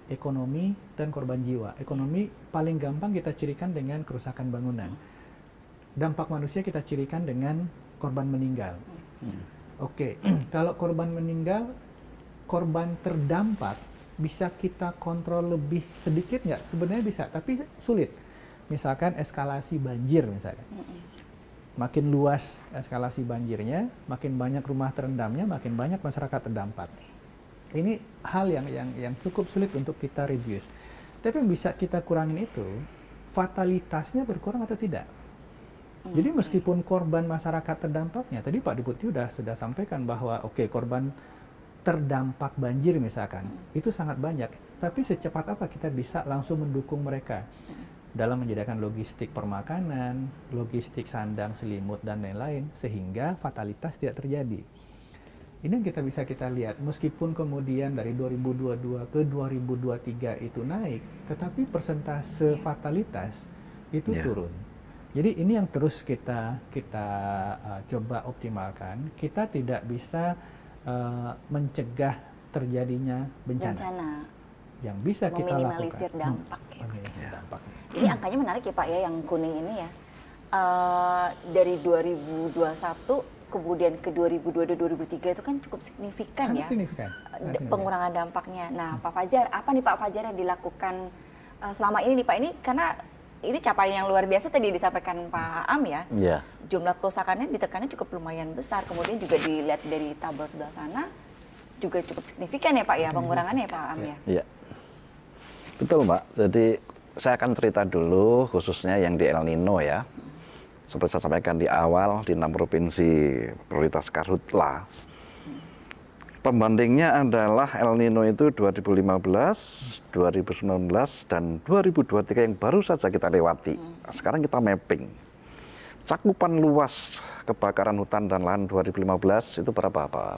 A: ekonomi dan korban jiwa. Ekonomi paling gampang kita cirikan dengan kerusakan bangunan. Dampak manusia kita cirikan dengan korban meninggal. Oke, kalau korban meninggal, korban terdampak bisa kita kontrol lebih sedikit nggak? Sebenarnya bisa, tapi sulit. Misalkan eskalasi banjir misalkan. Makin luas eskalasi banjirnya, makin banyak rumah terendamnya, makin banyak masyarakat terdampak. Ini hal yang cukup sulit untuk kita reduce. Tapi yang bisa kita kurangin itu, fatalitasnya berkurang atau tidak. Jadi meskipun korban masyarakat terdampaknya, tadi Pak Deputi sudah sampaikan bahwa korban terdampak banjir misalkan, itu sangat banyak. Tapi secepat apa kita bisa langsung mendukung mereka dalam menyediakan logistik permakanan, logistik sandang, selimut, dan lain-lain, sehingga fatalitas tidak terjadi. Ini yang kita lihat, meskipun kemudian dari 2022 ke 2023 itu naik, tetapi persentase fatalitas itu turun. Jadi ini yang terus kita coba optimalkan. Kita tidak bisa mencegah terjadinya bencana. Yang bisa kita lakukan
C: meminimalisir dampak.
A: Dampaknya.
C: Ini angkanya menarik ya Pak ya, yang kuning ini ya. Dari 2021 kemudian ke 2022-2023 itu kan cukup signifikan.
A: Sangat
C: ya.
A: Signifikan.
C: Pengurangan dampaknya. Nah, Pak Fajar, apa nih Pak Fajar yang dilakukan selama ini nih Pak? Ini karena ini capaian yang luar biasa tadi disampaikan Pak Am ya. Jumlah kerusakannya ditekannya cukup lumayan besar. Kemudian juga dilihat dari tabel sebelah sana juga cukup signifikan ya Pak ya, pengurangannya ya Pak Am ya.
B: Iya. Betul Mbak. Jadi saya akan cerita dulu khususnya yang di El Nino ya. Seperti saya sampaikan di awal, di 6 provinsi prioritas karhutla. Pembandingnya adalah El Nino itu 2015, 2019, dan 2023 yang baru saja kita lewati. Sekarang kita mapping. Cakupan luas kebakaran hutan dan lahan 2015 itu berapa Pak?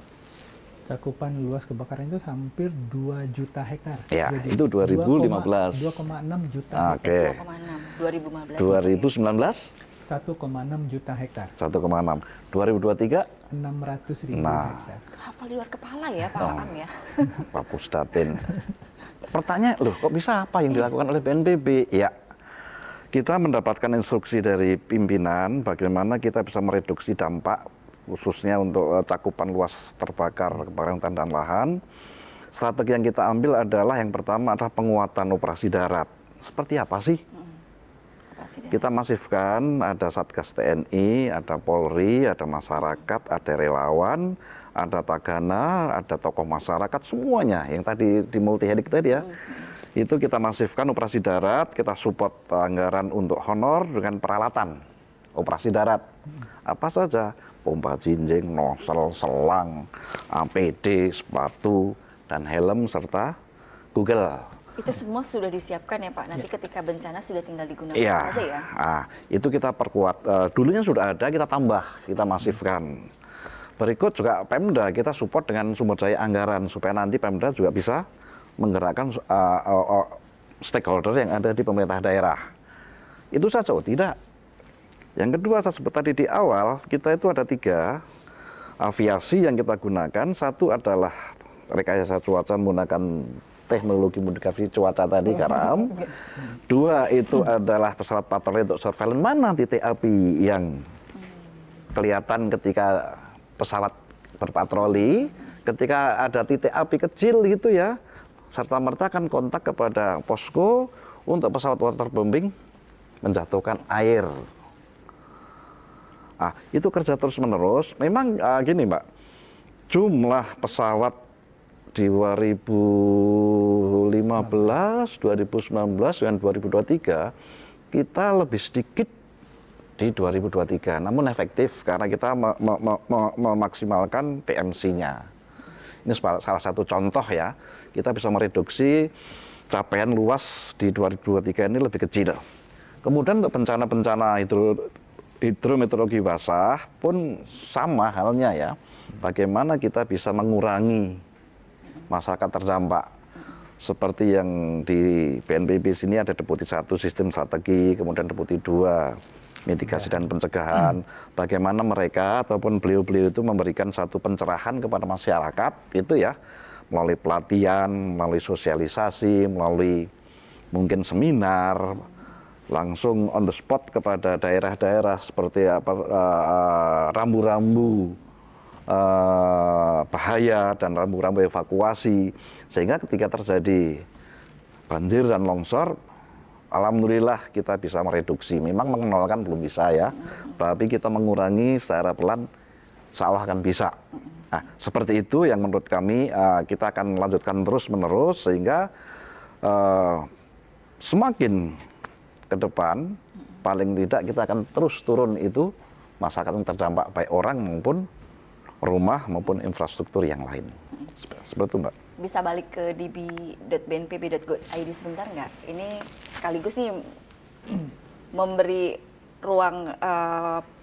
A: Cakupan luas kebakaran itu hampir 2 juta hektar.
B: Ya, jadi itu 2015.
A: 2,6 juta
B: hektar.
C: 2,6.
B: 2019?
A: 1,6 juta hektar.
B: 1,6. 2023?
A: 600.000 hektar.
C: Hafal di luar kepala ya Pak Am ya.
B: Pak Pusdatin. Pertanyaan, loh kok bisa, apa yang dilakukan oleh BNPB? Ya, kita mendapatkan instruksi dari pimpinan bagaimana kita bisa mereduksi dampak khususnya untuk cakupan luas terbakar kebakaran hutan dan lahan. Strategi yang kita ambil adalah yang pertama adalah penguatan operasi darat. Seperti apa sih? Kita masifkan, ada Satgas TNI, ada Polri, ada masyarakat, ada relawan, ada Tagana, ada tokoh masyarakat, semuanya yang tadi di multi-hedik tadi ya. Itu kita masifkan operasi darat, kita support anggaran untuk honor dengan peralatan. operasi darat. Apa saja? Pompa jinjing, nozzle, selang, APD, sepatu, dan helm, serta Google.
C: Itu semua sudah disiapkan ya Pak, nanti ketika bencana sudah tinggal digunakan
B: Iya.
C: saja ya?
B: Itu kita perkuat. Dulunya sudah ada, kita tambah, kita masifkan. Berikut juga Pemda, kita support dengan sumber daya anggaran, supaya nanti Pemda juga bisa menggerakkan stakeholder yang ada di pemerintah daerah. Itu saja, tidak. Yang kedua, saya sebut tadi di awal, kita itu ada 3 aviasi yang kita gunakan. Satu adalah rekayasa cuaca menggunakan teknologi modifikasi cuaca tadi, Karam. 2 itu adalah pesawat patroli untuk surveillance, mana titik api yang kelihatan ketika pesawat berpatroli, ketika ada titik api kecil gitu ya, serta-merta kan kontak kepada posko untuk pesawat waterbombing menjatuhkan air. Itu kerja terus-menerus. Memang gini Mbak, jumlah pesawat di 2015, 2019, dan 2023 kita lebih sedikit di 2023. Namun efektif karena kita memaksimalkan TMC-nya. Ini salah satu contoh ya, kita bisa mereduksi capaian luas di 2023 ini lebih kecil. Kemudian untuk bencana-bencana hidrometeorologi basah pun sama halnya ya. Bagaimana kita bisa mengurangi masyarakat terdampak. Seperti yang di BNPB sini ada Deputi 1 Sistem Strategi, kemudian Deputi 2 Mitigasi dan Pencegahan. Bagaimana mereka ataupun beliau-beliau itu memberikan satu pencerahan kepada masyarakat itu ya, melalui pelatihan, melalui sosialisasi, melalui mungkin seminar, langsung on the spot kepada daerah-daerah seperti rambu-rambu bahaya dan rambu-rambu evakuasi, sehingga ketika terjadi banjir dan longsor, alhamdulillah kita bisa mereduksi. Memang mengenalkan belum bisa ya, tapi kita mengurangi secara pelan, seolah akan bisa. Seperti itu yang menurut kami kita akan lanjutkan terus-menerus, sehingga semakin ke depan, paling tidak kita akan terus turun itu masyarakat yang terdampak, baik orang maupun rumah maupun infrastruktur yang lain. Seperti itu Mbak.
C: Bisa balik ke db.bnpb.go.id sebentar nggak? Ini sekaligus nih memberi ruang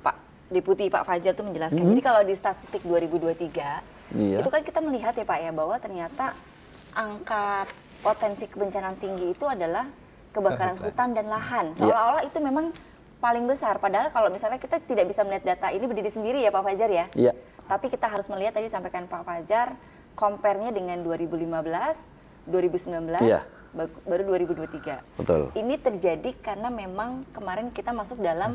C: Pak Deputi Pak Fajar tuh menjelaskan. Jadi kalau di statistik 2023, itu kan kita melihat ya Pak ya, bahwa ternyata angka potensi kebencanaan tinggi itu adalah kebakaran hutan dan lahan. Seolah-olah itu memang paling besar. Padahal kalau misalnya kita tidak bisa melihat data ini berdiri sendiri ya Pak Fajar ya. Tapi kita harus melihat, tadi sampaikan Pak Fajar, compare-nya dengan 2015, 2019, baru 2023.
B: Betul.
C: Ini terjadi karena memang kemarin kita masuk dalam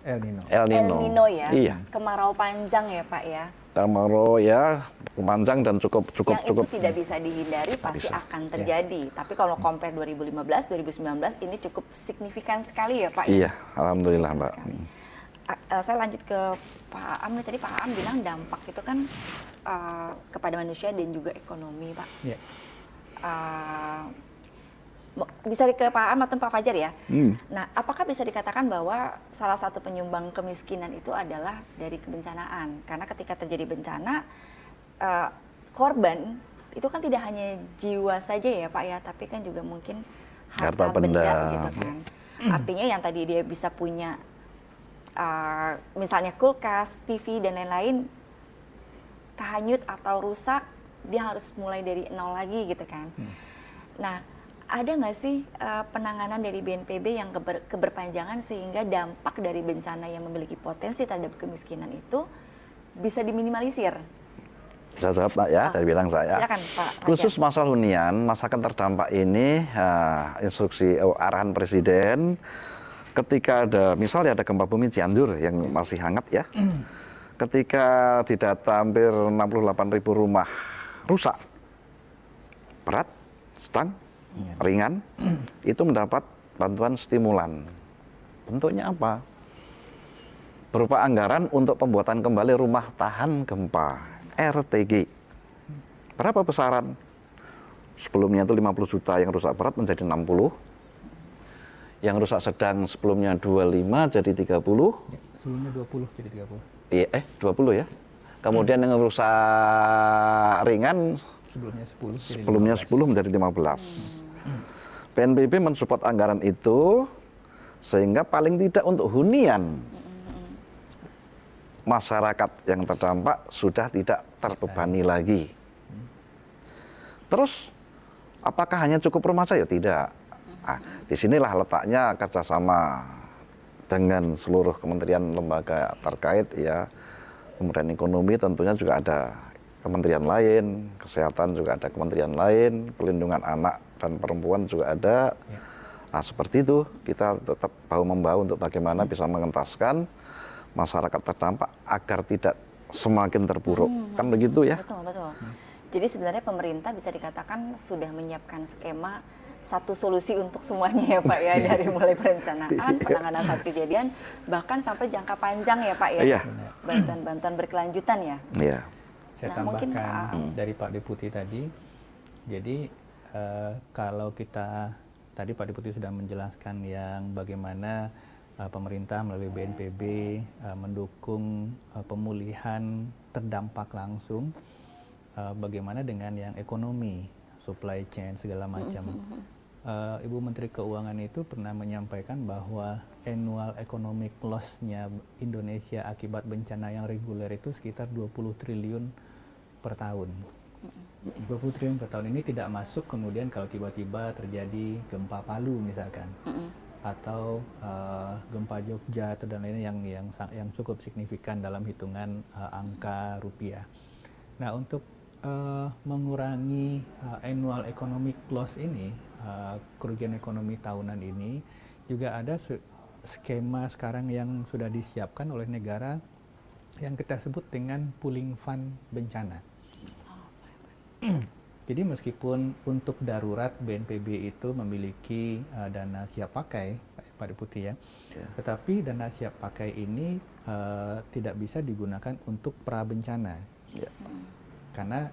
A: El Nino.
C: El Nino ya. Kemarau panjang ya Pak ya.
B: Kemarau ya, panjang dan cukup.
C: Yang itu tidak bisa dihindari, pasti akan terjadi. Tapi kalau compare 2015, 2019 ini cukup signifikan sekali ya Pak.
B: Iya, alhamdulillah Mbak.
C: Saya lanjut ke Pak Aam. Tadi Pak Aam bilang dampak itu kan kepada manusia dan juga ekonomi Pak. Bisa ke Pak Aam atau Pak Fajar ya. Nah, apakah bisa dikatakan bahwa salah satu penyumbang kemiskinan itu adalah dari kebencanaan? Karena ketika terjadi bencana, korban itu kan tidak hanya jiwa saja ya Pak ya, tapi kan juga mungkin harta benda gitu kan. Artinya yang tadi dia bisa punya misalnya kulkas, TV dan lain-lain kahanyut atau rusak, dia harus mulai dari nol lagi gitu kan. Nah, ada nggak sih penanganan dari BNPB yang keberpanjangan sehingga dampak dari bencana yang memiliki potensi terhadap kemiskinan itu bisa diminimalisir?
B: Saya jawab Pak ya, dari bilang saya.
C: Silakan Pak.
B: Khusus masalah hunian, masyarakat terdampak ini instruksi arahan Presiden, ketika ada, misalnya ada gempa bumi Cianjur yang masih hangat ya, ketika didata hampir 68.000 rumah rusak, berat, sedang, ringan, itu mendapat bantuan stimulan. Bentuknya apa? Berupa anggaran untuk pembuatan kembali rumah tahan gempa, RTG. Berapa besaran? Sebelumnya itu 50 juta yang rusak berat menjadi 60. Yang rusak sedang sebelumnya 25 jadi 30.
A: Ya, sebelumnya 20 jadi 30.
B: Iya, 20 ya. Kemudian yang rusak ringan
A: Sebelumnya 10 jadi
B: sebelumnya
A: 15.
B: 10 menjadi 15. BNPB mensupport anggaran itu sehingga paling tidak untuk hunian masyarakat yang terdampak sudah tidak terbebani lagi. Terus apakah hanya cukup rumah saja? Tidak. Nah, disinilah letaknya kerjasama dengan seluruh kementerian lembaga terkait ya. Kemudian ekonomi tentunya juga ada kementerian lain, kesehatan juga ada kementerian lain, pelindungan anak dan perempuan juga ada.
A: Ya.
B: Nah, seperti itu kita tetap bahu-membahu untuk bagaimana bisa mengentaskan masyarakat terdampak agar tidak semakin terpuruk. Kan begitu ya?
C: Betul, betul. Jadi sebenarnya pemerintah bisa dikatakan sudah menyiapkan skema satu solusi untuk semuanya ya Pak ya, dari mulai perencanaan, penanganan saat kejadian, bahkan sampai jangka panjang ya Pak ya,
B: Iya.
C: bantuan-bantuan berkelanjutan ya.
B: Iya.
A: Saya
C: Nah, mungkin
A: tambahkan dari Pak Deputi tadi, jadi kalau kita, tadi Pak Deputi sudah menjelaskan yang bagaimana pemerintah melalui BNPB mendukung pemulihan terdampak langsung, bagaimana dengan yang ekonomi, supply chain segala macam. Ibu Menteri Keuangan itu pernah menyampaikan bahwa annual economic loss-nya Indonesia akibat bencana yang reguler itu sekitar 20 triliun per tahun. 20 triliun per tahun ini tidak masuk kemudian kalau tiba-tiba terjadi gempa Palu misalkan, atau gempa Jogja atau dan lainnya yang cukup signifikan dalam hitungan angka rupiah. Nah, untuk mengurangi annual economic loss ini, kerugian ekonomi tahunan ini, juga ada skema sekarang yang sudah disiapkan oleh negara yang kita sebut dengan pooling fund bencana. Jadi meskipun untuk darurat BNPB itu memiliki dana siap pakai, Pak Deputi ya, tetapi dana siap pakai ini tidak bisa digunakan untuk pra bencana. Karena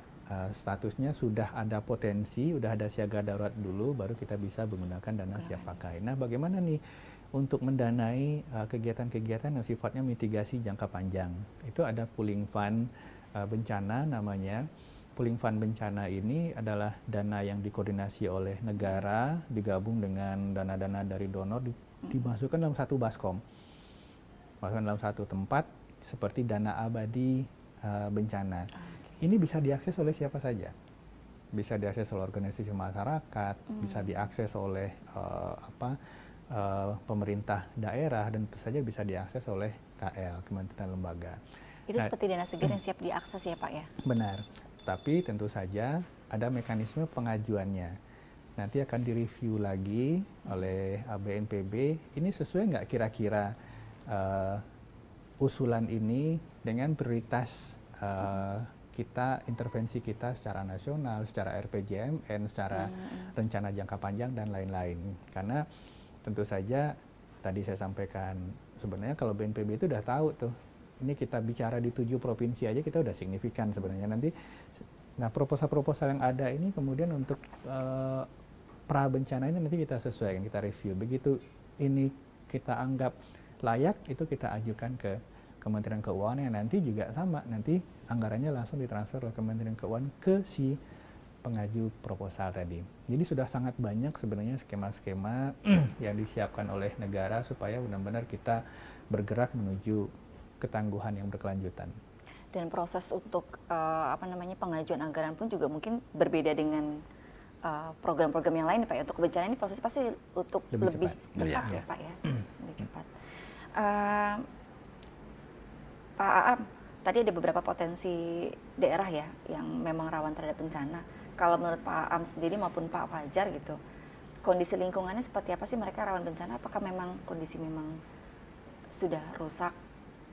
A: statusnya sudah ada potensi, sudah ada siaga darurat dulu, baru kita bisa menggunakan dana siap pakai. Nah, bagaimana nih untuk mendanai kegiatan-kegiatan yang sifatnya mitigasi jangka panjang? Itu ada pooling fund bencana namanya. Pooling fund bencana ini adalah dana yang dikoordinasi oleh negara, digabung dengan dana-dana dari donor, dimasukkan dalam satu baskom. Masukkan dalam satu tempat seperti dana abadi bencana. Ini bisa diakses oleh siapa saja. Bisa diakses oleh organisasi masyarakat, bisa diakses oleh pemerintah daerah, dan tentu saja bisa diakses oleh KL, Kementerian Lembaga.
C: Itu seperti dana segar yang siap diakses ya Pak ya?
A: Benar, tapi tentu saja ada mekanisme pengajuannya. Nanti akan direview lagi oleh BNPB, ini sesuai nggak kira-kira usulan ini dengan prioritas kita, intervensi kita secara nasional, secara RPJMN, secara rencana jangka panjang dan lain-lain. Karena tentu saja tadi saya sampaikan, sebenarnya kalau BNPB itu udah tahu tuh, ini kita bicara di 7 provinsi aja kita udah signifikan sebenarnya. Nanti, nah proposal-proposal yang ada ini kemudian untuk pra bencana ini nanti kita sesuaikan, kita review. Begitu ini kita anggap layak, itu kita ajukan ke Kementerian Keuangan, yang nanti juga sama, nanti anggarannya langsung ditransfer oleh Kementerian Keuangan ke si pengaju proposal tadi. Jadi sudah sangat banyak sebenarnya skema-skema yang disiapkan oleh negara supaya benar-benar kita bergerak menuju ketangguhan yang berkelanjutan.
C: Dan proses untuk pengajuan anggaran pun juga mungkin berbeda dengan program-program yang lain Pak ya. Untuk bencana ini proses pasti untuk lebih cepat ya Pak ya, lebih cepat. Pak Aam, tadi ada beberapa potensi daerah ya yang memang rawan terhadap bencana. Kalau menurut Pak Aam sendiri maupun Pak Fajar gitu, kondisi lingkungannya seperti apa sih mereka rawan bencana? Apakah memang kondisi memang sudah rusak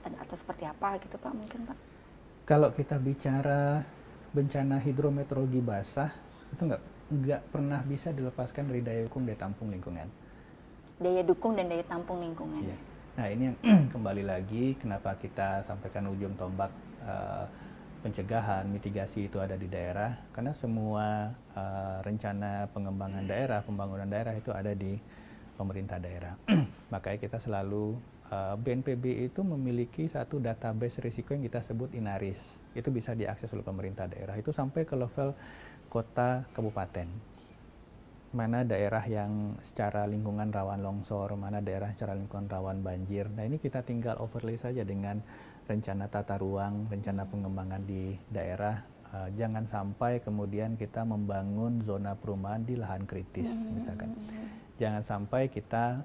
C: dan atau seperti apa gitu Pak mungkin Pak?
A: Kalau kita bicara bencana hidrometeorologi basah, itu nggak pernah bisa dilepaskan dari daya dukung daya tampung lingkungan.
C: Daya dukung dan daya tampung lingkungan.
A: Iya. Nah ini yang kembali lagi kenapa kita sampaikan ujung tombak pencegahan, mitigasi itu ada di daerah, karena semua rencana pengembangan daerah, pembangunan daerah itu ada di pemerintah daerah. Makanya kita selalu BNPB itu memiliki satu database risiko yang kita sebut INARIS. Itu bisa diakses oleh pemerintah daerah. Itu sampai ke level kota kabupaten. Mana daerah yang secara lingkungan rawan longsor, mana daerah secara lingkungan rawan banjir. Nah ini kita tinggal overlay saja dengan rencana tata ruang, rencana pengembangan di daerah. Jangan sampai kemudian kita membangun zona perumahan di lahan kritis misalkan. Jangan sampai kita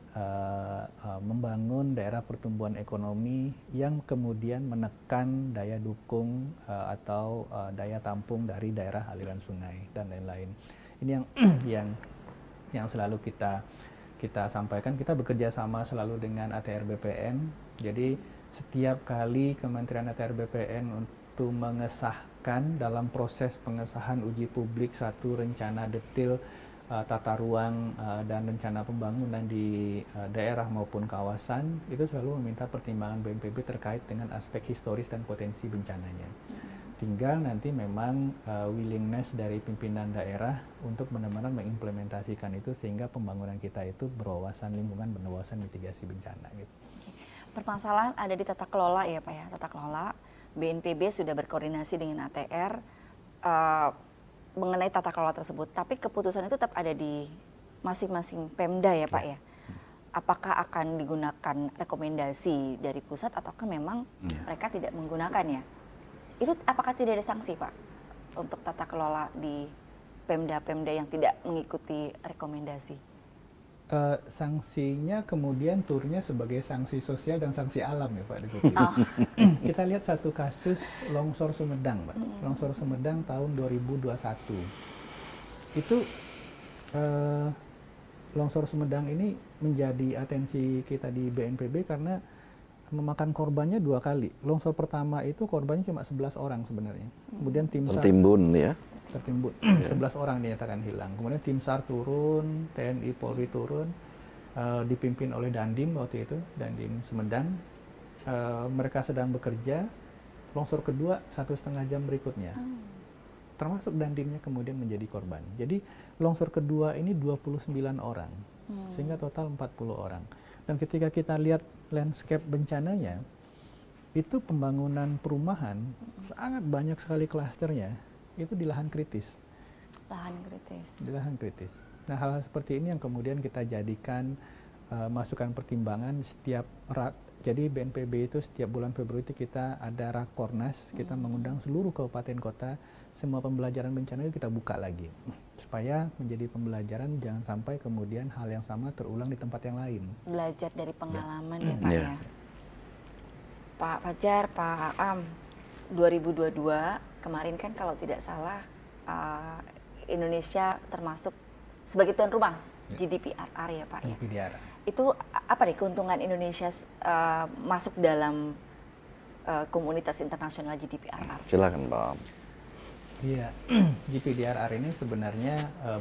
A: membangun daerah pertumbuhan ekonomi yang kemudian menekan daya dukung atau daya tampung dari daerah aliran sungai dan lain-lain. Ini yang selalu kita sampaikan. Kita bekerja sama selalu dengan ATR BPN. Jadi setiap kali Kementerian ATR BPN untuk mengesahkan dalam proses pengesahan uji publik satu rencana detail tata ruang dan rencana pembangunan di daerah maupun kawasan, itu selalu meminta pertimbangan BNPB terkait dengan aspek historis dan potensi bencananya. Tinggal nanti memang willingness dari pimpinan daerah untuk benar-benar mengimplementasikan itu sehingga pembangunan kita itu berwawasan lingkungan, berwawasan mitigasi bencana gitu.
C: Permasalahan ada di tata kelola ya Pak ya, tata kelola. BNPB sudah berkoordinasi dengan ATR mengenai tata kelola tersebut, tapi keputusan itu tetap ada di masing-masing Pemda ya Pak ya. Apakah akan digunakan rekomendasi dari pusat ataukah memang mereka tidak menggunakannya? Itu apakah tidak ada sanksi Pak untuk tata kelola di Pemda-Pemda yang tidak mengikuti rekomendasi?
A: Sanksinya kemudian turunnya sebagai sanksi sosial dan sanksi alam ya Pak. Kita lihat satu kasus longsor Sumedang Pak. Longsor Sumedang tahun 2021. Itu longsor Sumedang ini menjadi atensi kita di BNPB karena memakan korbannya 2 kali. Longsor pertama itu korbannya cuma 11 orang sebenarnya. Kemudian tim SAR
B: tertimbun ya.
A: Tertimbun, 11 orang dinyatakan hilang. Kemudian tim SAR turun, TNI Polri turun, dipimpin oleh Dandim waktu itu, Dandim Sumedang. Mereka sedang bekerja, longsor kedua 1,5 jam berikutnya. Termasuk Dandimnya kemudian menjadi korban. Jadi longsor kedua ini 29 orang, sehingga total 40 orang. Dan ketika kita lihat landscape bencananya, itu pembangunan perumahan sangat banyak sekali klasternya. Itu di lahan kritis.
C: Lahan kritis.
A: Di lahan kritis. Nah, hal-hal seperti ini yang kemudian kita jadikan masukan pertimbangan setiap jadi BNPB itu setiap bulan Februari itu kita ada Rakornas, kita mengundang seluruh kabupaten kota, semua pembelajaran bencana itu kita buka lagi. Supaya menjadi pembelajaran, jangan sampai kemudian hal yang sama terulang di tempat yang lain.
C: Belajar dari pengalaman ya Pak ya. Pak Fajar, Pak Aam, 2022 kemarin kan kalau tidak salah Indonesia termasuk sebagai tuan rumah GDPRR ya Pak ya. Itu apa nih keuntungan Indonesia masuk dalam komunitas internasional GDPRR?
B: Silakan Pak.
A: Iya, GDPRR ini sebenarnya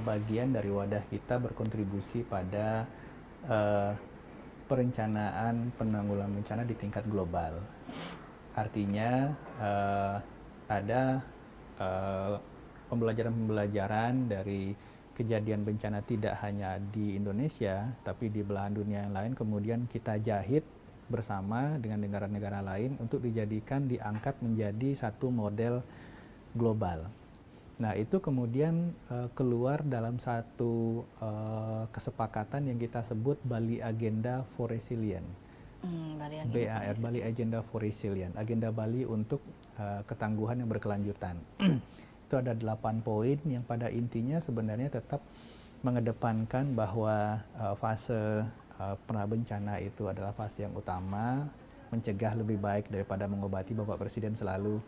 A: bagian dari wadah kita berkontribusi pada perencanaan penanggulangan bencana di tingkat global. Artinya ada pembelajaran-pembelajaran dari kejadian bencana tidak hanya di Indonesia, tapi di belahan dunia yang lain, kemudian kita jahit bersama dengan negara-negara lain untuk dijadikan, diangkat menjadi satu model global. Nah itu kemudian keluar dalam satu kesepakatan yang kita sebut Bali Agenda for Resilience. BAR, Bali Agenda for Resilience, agenda Bali untuk ketangguhan yang berkelanjutan. Itu ada 8 poin yang pada intinya sebenarnya tetap mengedepankan bahwa fase prabencana itu adalah fase yang utama, mencegah lebih baik daripada mengobati. Bapak Presiden selalu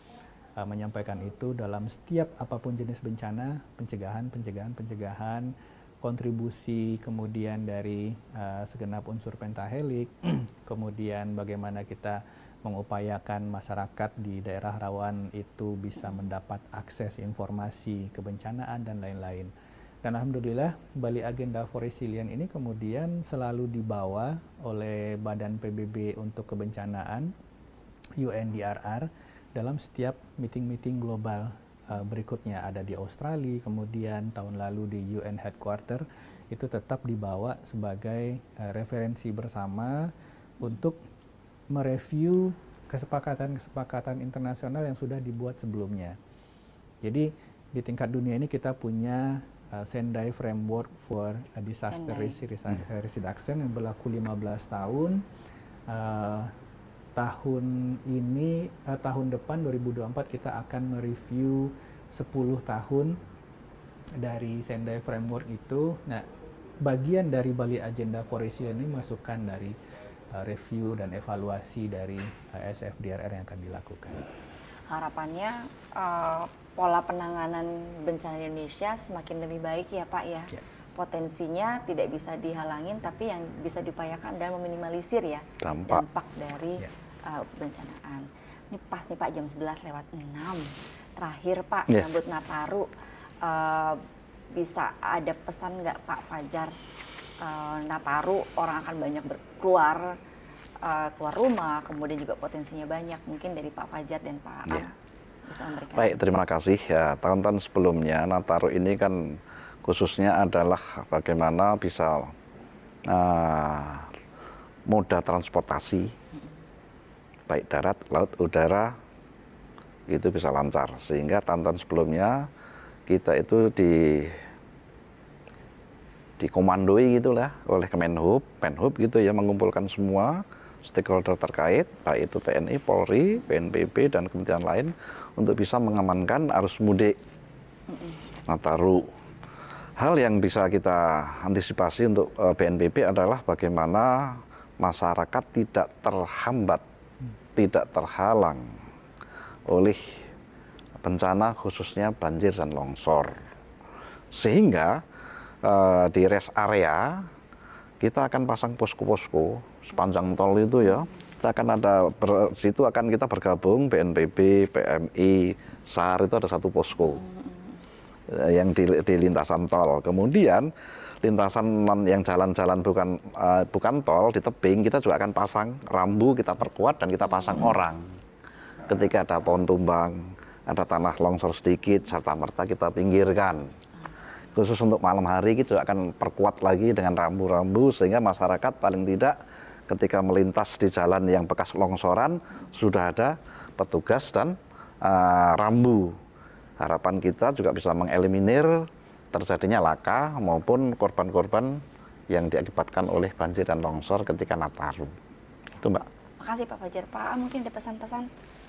A: menyampaikan itu dalam setiap apapun jenis bencana, pencegahan, kontribusi kemudian dari segenap unsur pentahelik, kemudian bagaimana kita mengupayakan masyarakat di daerah rawan itu bisa mendapat akses informasi kebencanaan dan lain-lain. Dan alhamdulillah Bali Agenda for Resilience ini kemudian selalu dibawa oleh Badan PBB untuk Kebencanaan, UNDRR, dalam setiap meeting-meeting global berikutnya. Ada di Australia, kemudian tahun lalu di UN Headquarter, itu tetap dibawa sebagai referensi bersama untuk mereview kesepakatan-kesepakatan internasional yang sudah dibuat sebelumnya. Jadi di tingkat dunia ini kita punya Sendai Framework for Disaster Risk Reduction yang berlaku 15 tahun. Tahun depan 2024 kita akan mereview 10 tahun dari Sendai Framework itu. Nah, bagian dari Bali Agenda for Resilience ini masukkan dari review dan evaluasi dari SFDRR yang akan dilakukan.
C: Harapannya pola penanganan bencana Indonesia semakin lebih baik ya Pak ya. Potensinya tidak bisa dihalangin, tapi yang bisa diupayakan adalah meminimalisir ya dampak dari bencanaan. Ini pas nih Pak, jam 11:06. Terakhir Pak, menyambut Nataru, bisa ada pesan nggak Pak Fajar? Nataru orang akan banyak keluar rumah, kemudian juga potensinya banyak. Mungkin dari Pak Fajar dan Pak Am bisa memberikan.
B: Baik, terima kasih. Ya, tahun-tahun sebelumnya Nataru ini kan khususnya adalah bagaimana bisa moda transportasi, baik darat, laut, udara, itu bisa lancar. Sehingga tahun-tahun sebelumnya kita itu dikomandoi gitulah oleh Kemenhub, Penhub gitu ya, mengumpulkan semua stakeholder terkait, baik itu TNI, Polri, BNPB, dan kementerian lain untuk bisa mengamankan arus mudik Nataru. Hal yang bisa kita antisipasi untuk BNPB adalah bagaimana masyarakat tidak terhambat, tidak terhalang oleh bencana khususnya banjir dan longsor. Sehingga di rest area kita akan pasang posko-posko sepanjang tol itu ya. Kita akan situ akan kita bergabung BNPB, PMI, SAR, itu ada satu posko yang di lintasan tol. Kemudian lintasan yang jalan-jalan bukan tol di tebing, kita juga akan pasang rambu, kita perkuat dan kita pasang orang. Ketika ada pohon tumbang, ada tanah longsor sedikit, serta-merta kita pinggirkan. Khusus untuk malam hari kita juga akan perkuat lagi dengan rambu-rambu sehingga masyarakat paling tidak ketika melintas di jalan yang bekas longsoran sudah ada petugas dan rambu. Harapan kita juga bisa mengeliminir terjadinya laka maupun korban-korban yang diakibatkan oleh banjir dan longsor ketika Nataru. Itu Mbak.
C: Makasih Pak Fajar. Pak, mungkin ada pesan-pesan?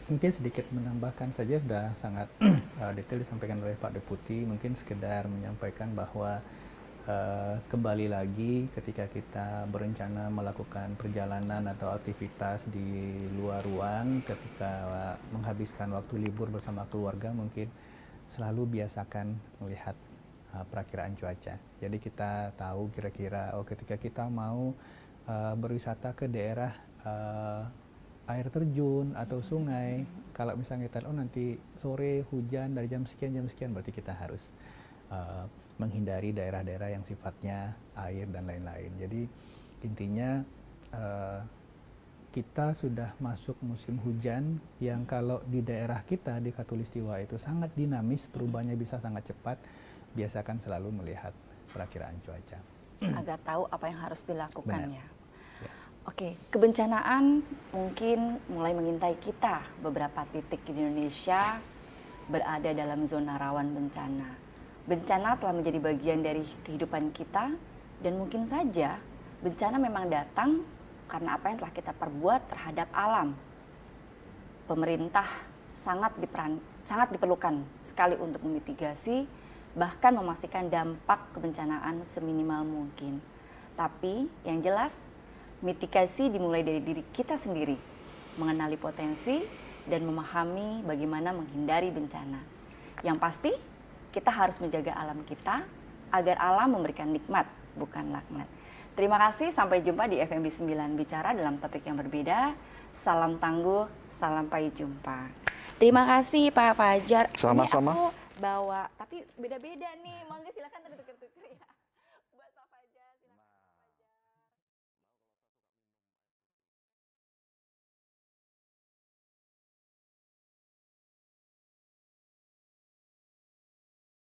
A: Mungkin sedikit menambahkan saja, sudah sangat detail disampaikan oleh Pak Deputi. Mungkin sekedar menyampaikan bahwa kembali lagi ketika kita berencana melakukan perjalanan atau aktivitas di luar ruang, ketika menghabiskan waktu libur bersama keluarga, mungkin selalu biasakan melihat perakiraan cuaca. Jadi kita tahu kira-kira ketika kita mau berwisata ke daerah air terjun atau sungai, kalau misalnya kita nanti sore hujan dari jam sekian, berarti kita harus menghindari daerah-daerah yang sifatnya air dan lain-lain. Jadi intinya kita sudah masuk musim hujan yang kalau di daerah kita di Khatulistiwa itu sangat dinamis, perubahannya bisa sangat cepat. Biasakan selalu melihat perakiraan cuaca.
C: Agar tahu apa yang harus dilakukan ya. Oke, kebencanaan mungkin mulai mengintai kita. Beberapa titik di Indonesia berada dalam zona rawan bencana. Bencana telah menjadi bagian dari kehidupan kita dan mungkin saja bencana memang datang karena apa yang telah kita perbuat terhadap alam. Pemerintah sangat diperlukan sekali untuk memitigasi, bahkan memastikan dampak kebencanaan seminimal mungkin. Tapi yang jelas, mitigasi dimulai dari diri kita sendiri, mengenali potensi dan memahami bagaimana menghindari bencana. Yang pasti, kita harus menjaga alam kita agar alam memberikan nikmat, bukan laknat. Terima kasih, sampai jumpa di FMB 9 Bicara dalam topik yang berbeda. Salam tangguh, sampai jumpa. Terima kasih Pak Fajar.
B: Sama-sama.
C: Ini aku bawa, tapi beda-beda nih. Monggo silakan tuker-tuker ya.